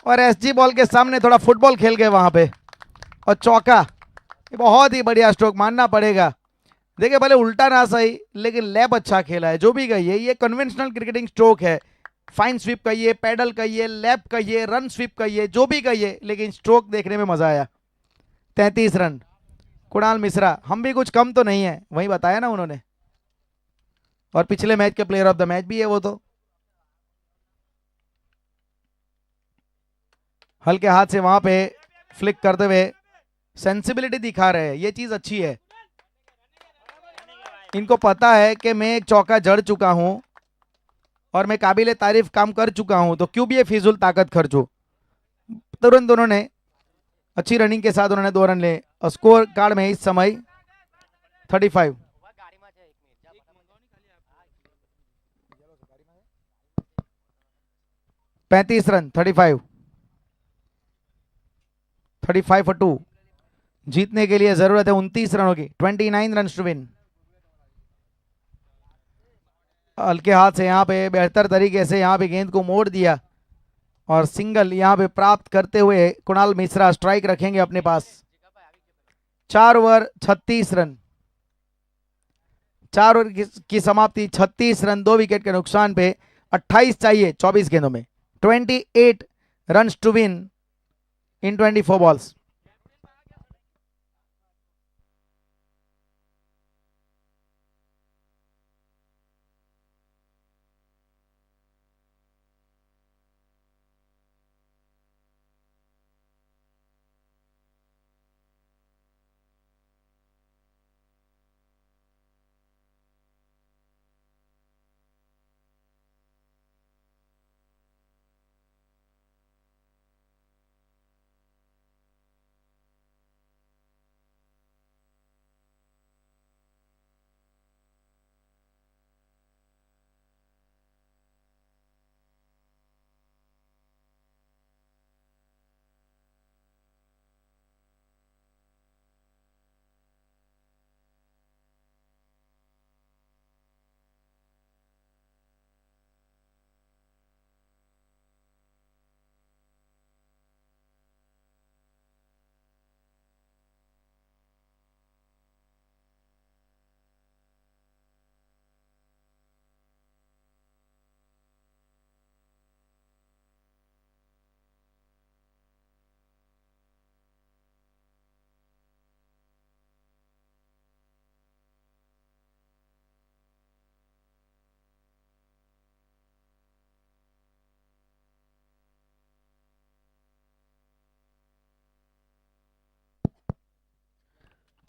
और एसजी बॉल के सामने थोड़ा फुटबॉल खेल गए वहां पे और चौका। बहुत ही बढ़िया स्ट्रोक मानना पड़ेगा। देखिए भले उल्टा ना सही, लेकिन लैप अच्छा खेला है। जो भी कहिए, ये कन्वेंशनल क्रिकेटिंग स्ट्रोक है। फाइन स्वीप कहिए, पैडल कहिए, लैप कहिए, रन स्वीप कहिए, जो भी कहिए, लेकिन स्ट्रोक देखने में मजा आया। 33 रन, कुणाल मिश्रा, हम भी कुछ कम तो नहीं है, वही बताया ना उन्होंने। और पिछले मैच के प्लेयर ऑफ द मैच भी है वो तो। हल्के हाथ से वहां पे फ्लिक करते हुए सेंसिबिलिटी दिखा रहे हैं, ये चीज अच्छी है। इनको पता है कि मैं एक चौका जड़ चुका हूं और मैं काबिले तारीफ काम कर चुका हूं, तो क्यों भी ये फिजूल ताकत खर्चो। तुरंत उन्होंने अच्छी रनिंग के साथ उन्होंने 2 रन ले और स्कोर कार्ड में इस समय 35। 35 रन, 35, 35 for 2। जीतने के लिए जरूरत है 29 रनों की, 29 रन टू विन। हल्के हाथ से यहाँ पे बेहतर तरीके से यहाँ पे गेंद को मोड़ दिया और सिंगल यहाँ पे प्राप्त करते हुए कुणाल मिश्रा स्ट्राइक रखेंगे अपने पास। 4 ओवर 36 रन, 4 ओवर की समाप्ति, 36 रन, 2 विकेट के नुकसान पे। 28 चाहिए 24 गेंदों में। 28 run to win in 24 balls.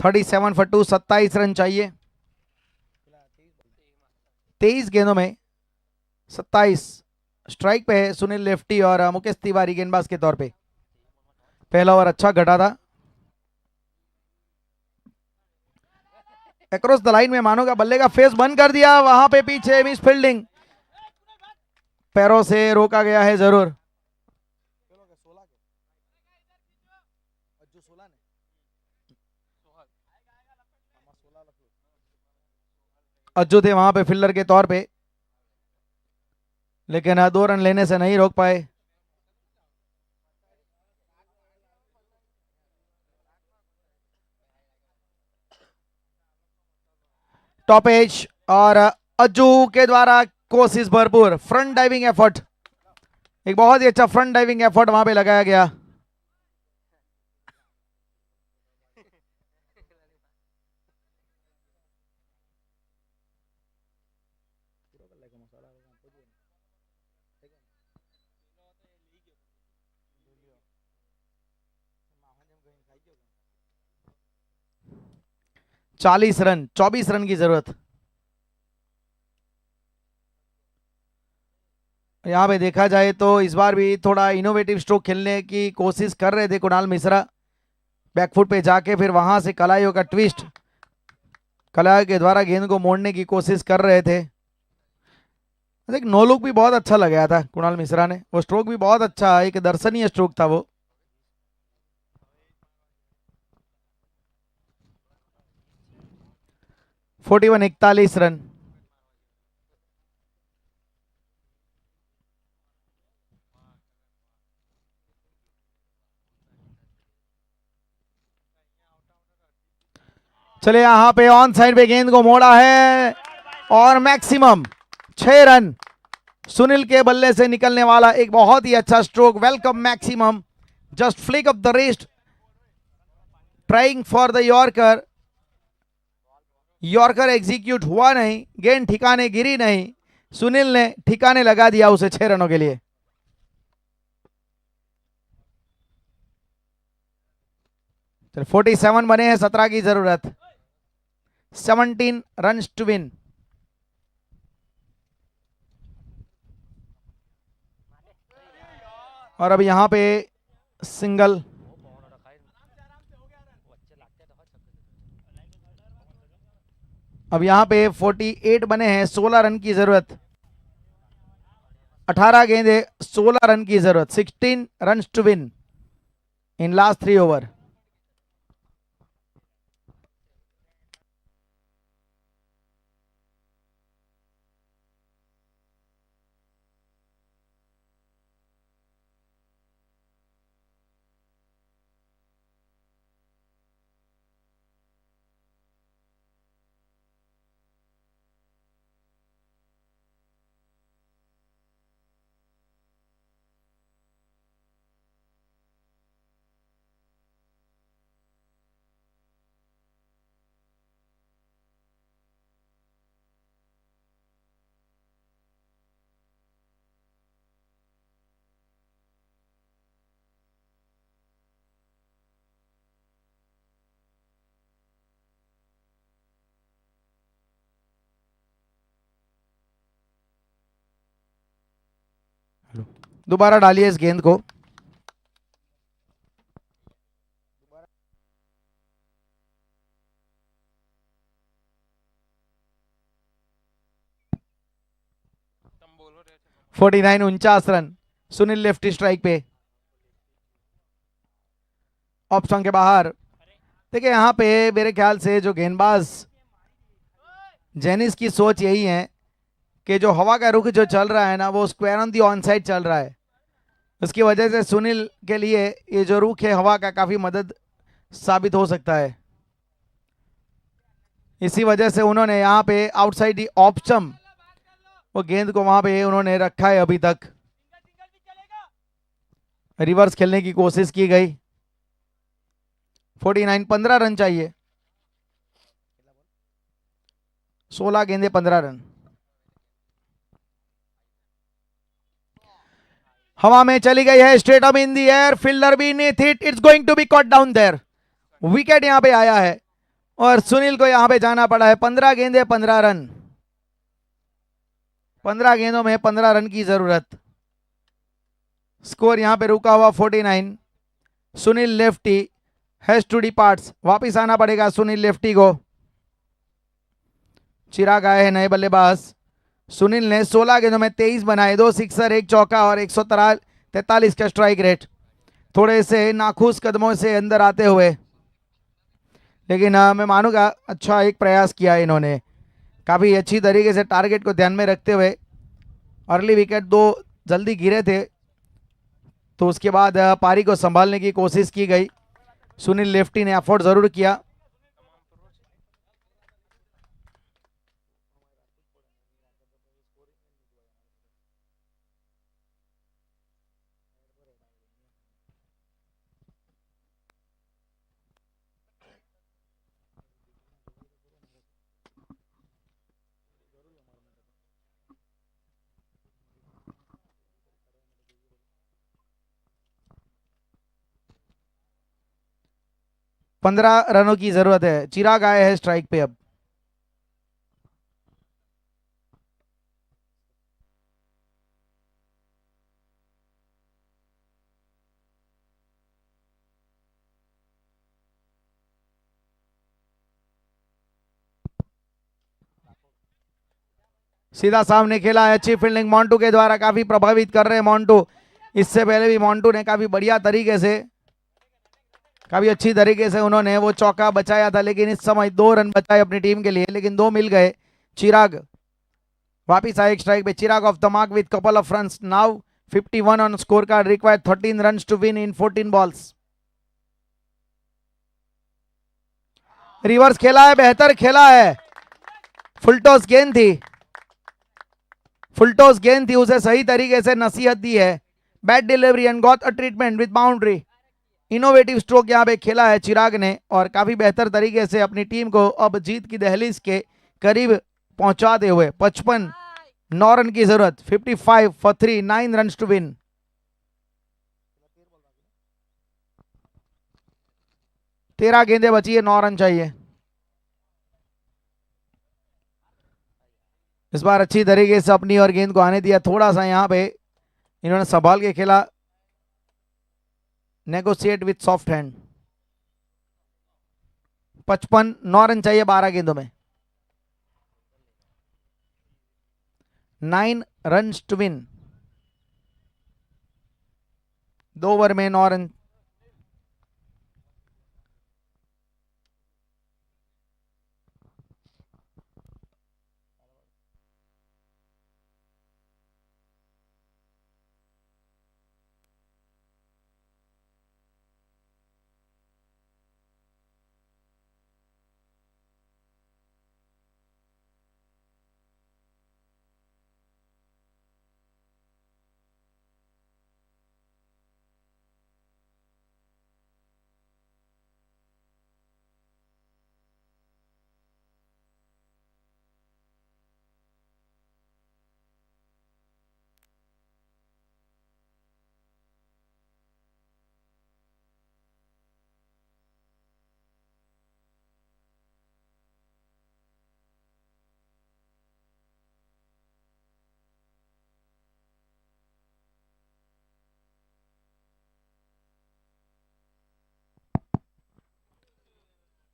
37 for 2, 27 run चाहिए। 23 गेंदों में 27। स्ट्राइक पे है सुनील लेफ्टी और मुकेश तिवारी गेंदबाज के तौर पे। पहला ओवर अच्छा घटा था। अक्रॉस द लाइन में मानो का बल्ले का फेस बंद कर दिया, वहां पे पीछे मिस फील्डिंग, पैरों से रोका गया है जरूर। अज्जू थे वहां पे फील्डर के तौर पे, लेकिन 2 रन लेने से नहीं रोक पाए। टॉप एज और अज्जू के द्वारा कोशिश भरपूर, फ्रंट डाइविंग एफर्ट, एक बहुत ही अच्छा फ्रंट डाइविंग एफर्ट वहां पे लगाया गया। चालीस रन, 24 रन की जरूरत। यहाँ पे देखा जाए तो इस बार भी थोड़ा इनोवेटिव स्ट्रोक खेलने की कोशिश कर रहे थे कुणाल मिश्रा। बैकफुट पे जाके फिर वहां से कलाइयों का ट्विस्ट, कलाइयों के द्वारा गेंद को मोड़ने की कोशिश कर रहे थे। एक नो लुक भी बहुत अच्छा लगाया था कुणाल मिश्रा ने, वो स्ट्रोक भी बहुत अच्छा, एक दर्शनीय स्ट्रोक था वो। Forty 41 run. चले यहां पे ऑन साइड पे गेंद को मोड़ा है और मैक्सिमम 6 रन सुनील के बल्ले से निकलने वाला एक बहुत ही अच्छा stroke. Welcome maximum, just flick of the wrist, trying for the yorker. Yorker execute हुआ नहीं, गेंद ठिकाने गिरी नहीं, सुनील ने ठिकाने लगा दिया उसे 6 रनों के लिए। चल 47 बने हैं, 17 की जरूरत, 17 रन टू विन। और अब यहां पे सिंगल, अब यहां पे 48 बने हैं, 16 रन की जरूरत, 18 गेंदे 16 रन की जरूरत, 16 run to win in last 3 over. दोबारा डालिए इस गेंद को। Forty 49 run, Sunil lefty strike पे, ऑप्शन के बाहर। देखिए यहाँ पे मेरे ख्याल से जो गेंदबाज जेनिस की सोच यही है कि जो हवा का रुख जो चल रहा है ना, वो square on the on side चल रहा है, उसकी वजह से सुनील के लिए ये जो रुख है हवा का काफी मदद साबित हो सकता है। इसी वजह से उन्होंने यहाँ पे आउटसाइड दी ऑप्शन, वो गेंद को वहां पे उन्होंने रखा है। अभी तक रिवर्स खेलने की कोशिश की गई। 49, 15 रन चाहिए, 16 गेंदे 15 रन। हवा में चली गई है, straight up in the air, fielder भी neath it, it's going to be caught down there. Wicket यहां पे आया है और सुनील को यहां पे जाना पड़ा है। 15 गेंदे 15 रन, 15 गेंदों में 15 रन की जरूरत। स्कोर यहां पे रुका हुआ 49। Sunil lefty has to departs, वापिस आना पड़ेगा सुनील लेफ्टी को। चिराग आए हैं नए बल्लेबाज। सुनील ने 16 गेंदों में 23 बनाए, 2 सिक्सर 1 चौका और 143 का स्ट्राइक रेट। थोड़े से नाखुश कदमों से अंदर आते हुए, लेकिन मैं मानूंगा अच्छा एक प्रयास किया इन्होंने, काफ़ी अच्छी तरीके से टारगेट को ध्यान में रखते हुए। अर्ली विकेट 2 जल्दी गिरे थे, तो उसके बाद पारी को संभालने की कोशिश की गई। सुनील लेफ्टी ने एफर्ट ज़रूर किया। पंद्रह रनों की जरूरत है। चिराग आए हैं स्ट्राइक पे अब। सीधा सामने खेला है, अच्छी फील्डिंग मोंटू के द्वारा, काफी प्रभावित कर रहे हैं मोंटू। इससे पहले भी मोंटू ने काफी बढ़िया तरीके से, काफी अच्छी तरीके से उन्होंने वो चौका बचाया था, लेकिन इस समय 2 रन बचाए अपनी टीम के लिए, लेकिन 2 मिल गए। चिराग वापिस आए एक स्ट्राइक पे। Chirag off the mark with couple of runs now. 51 on score card, required 13 runs to win in 14 balls. Reverse खेला है, बेहतर खेला है। फुलटॉस गेंद थी, फुलटॉस गेंद थी, उसे सही तरीके से नसीहत दी है। Bat delivery and got a treatment with boundary. Innovative stroke यहां पे खेला है चिराग ने, और काफी बेहतर तरीके से अपनी टीम को अब जीत की दहलीज के करीब पहुंचाते हुए। 55 9 रन की जरूरत। 55 फॉर 3, 9 रन टू विन। तेरह गेंदें बची है, 9 रन चाहिए। इस बार अच्छी तरीके से अपनी और गेंद को आने दिया। थोड़ा सा यहां पे इन्होंने संभाल के खेला, negotiate with soft hand. 55 9 run चाहिए 12 गेंदों में। 9 रन टू विन। 2 ओवर में 9 रन।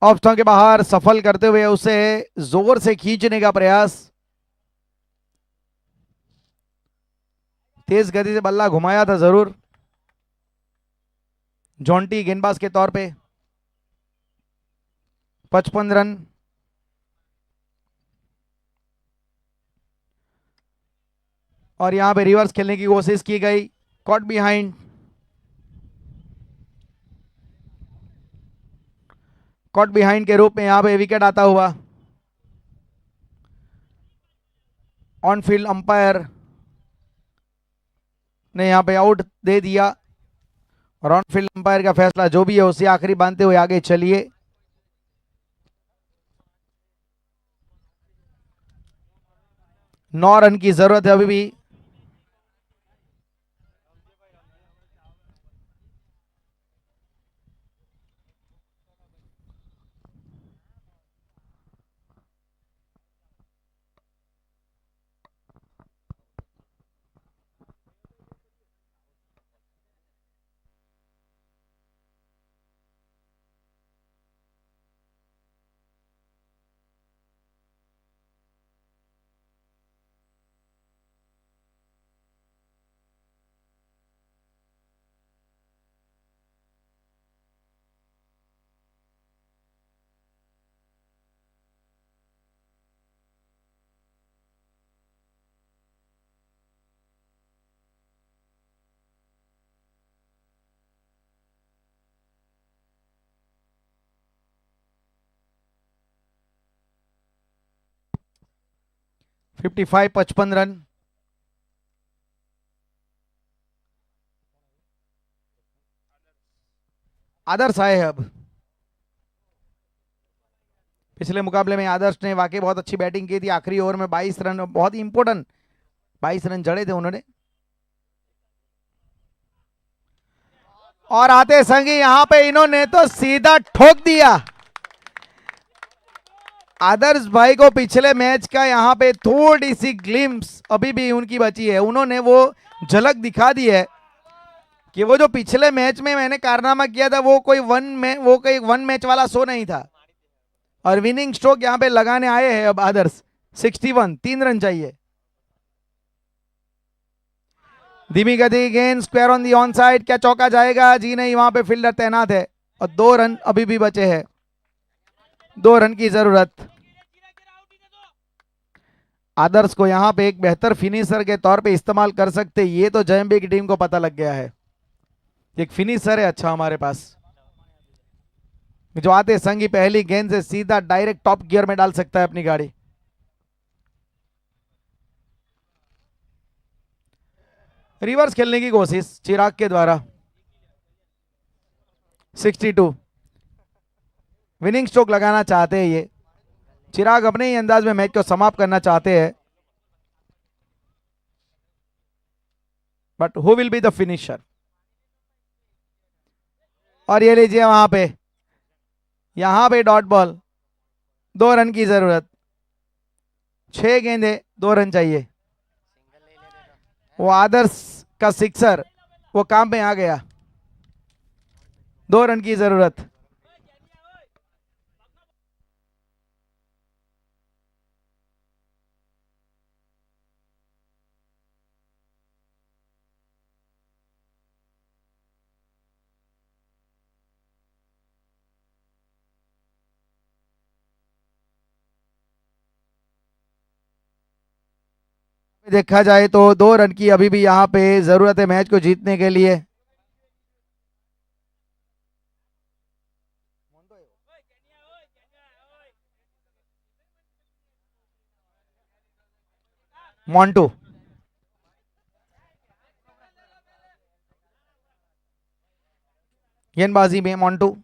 ऑफ स्टंप के बाहर सफल करते हुए उसे जोर से खींचने का प्रयास। तेज गति से बल्ला घुमाया था जरूर जॉन्टी गेंदबाज के तौर पे। 55 रन। और यहां पे रिवर्स खेलने की कोशिश की गई, कॉट बिहाइंड। कॉट बिहाइंड के रूप में यहां पे विकेट आता हुआ। ऑन फील्ड अंपायर ने यहां पे आउट दे दिया, और ऑन फील्ड अंपायर का फैसला जो भी है उसे आखिरी बांधते हुए आगे चलिए। नौ रन की जरूरत है अभी भी। 55 रन। आदर्श आए हैं अब। पिछले मुकाबले में आदर्श ने वाकई बहुत अच्छी बैटिंग की थी, आखिरी ओवर में 22 रन, बहुत ही इंपॉर्टेंट 22 रन जड़े थे उन्होंने। और आते संग ही यहां पे इन्होंने तो सीधा ठोक दिया। आदर्श भाई को पिछले मैच का यहां पे थोड़ी सी ग्लिम्स अभी भी उनकी बची है, उन्होंने वो झलक दिखा दी है कि वो जो पिछले मैच में मैंने कारनामा किया था वो कोई वन मैच वाला शो नहीं था। और विनिंग स्ट्रोक यहां पे लगाने आए हैं अब आदर्श। 61, 3 रन चाहिए। धीमी गति, गेंद square on the on side, क्या चौका जाएगा? जी नहीं, वहां पे फील्डर तैनात है और 2 रन अभी भी बचे हैं, 2 रन की जरूरत। आदर्श को यहां पे एक बेहतर फिनिशर के तौर पे इस्तेमाल कर सकते, ये तो जेएमबी की टीम को पता लग गया है। एक फिनिशर है अच्छा हमारे पास, जो आते संग ही पहली गेंद से सीधा डायरेक्ट टॉप गियर में डाल सकता है अपनी गाड़ी। रिवर्स खेलने की कोशिश चिराग के द्वारा। 62, विनिंग स्ट्रोक लगाना चाहते हैं ये चिराग, अपने ही अंदाज में मैच को समाप्त करना चाहते हैं। But who will be the finisher? और ये लीजिए यहां पे डॉट बॉल, 2 रन की जरूरत। 6 गेंदे, 2 रन चाहिए। वो आदर्श का सिक्सर वो काम में आ गया, 2 रन की जरूरत। देखा जाए तो 2 रन की अभी भी यहां पे जरूरत है मैच को जीतने के लिए। मोंटू, गेंदबाजी में मोंटू,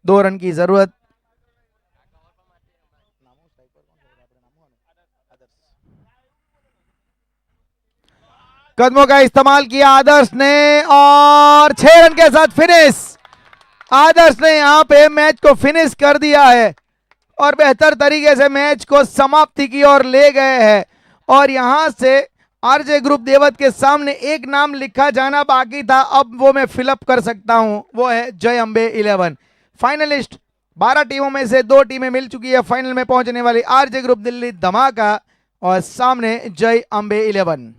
2 रन की जरूरत। कदमों का इस्तेमाल किया आदर्श ने और 6 रन के साथ फिनिश। आदर्श ने यहां पे मैच को फिनिश कर दिया है और बेहतर तरीके से मैच को समाप्ति की ओर ले गए हैं। और यहां से आरजे ग्रुप देवत के सामने एक नाम लिखा जाना बाकी था, अब वो मैं फिलअप कर सकता हूं, वो है जय अंबे 11। फाइनलिस्ट 12 टीमों में से 2 टीमें मिल चुकी है फाइनल में पहुंचने वाली, आरजे ग्रुप दिल्ली धमाका और सामने जय अंबे 11।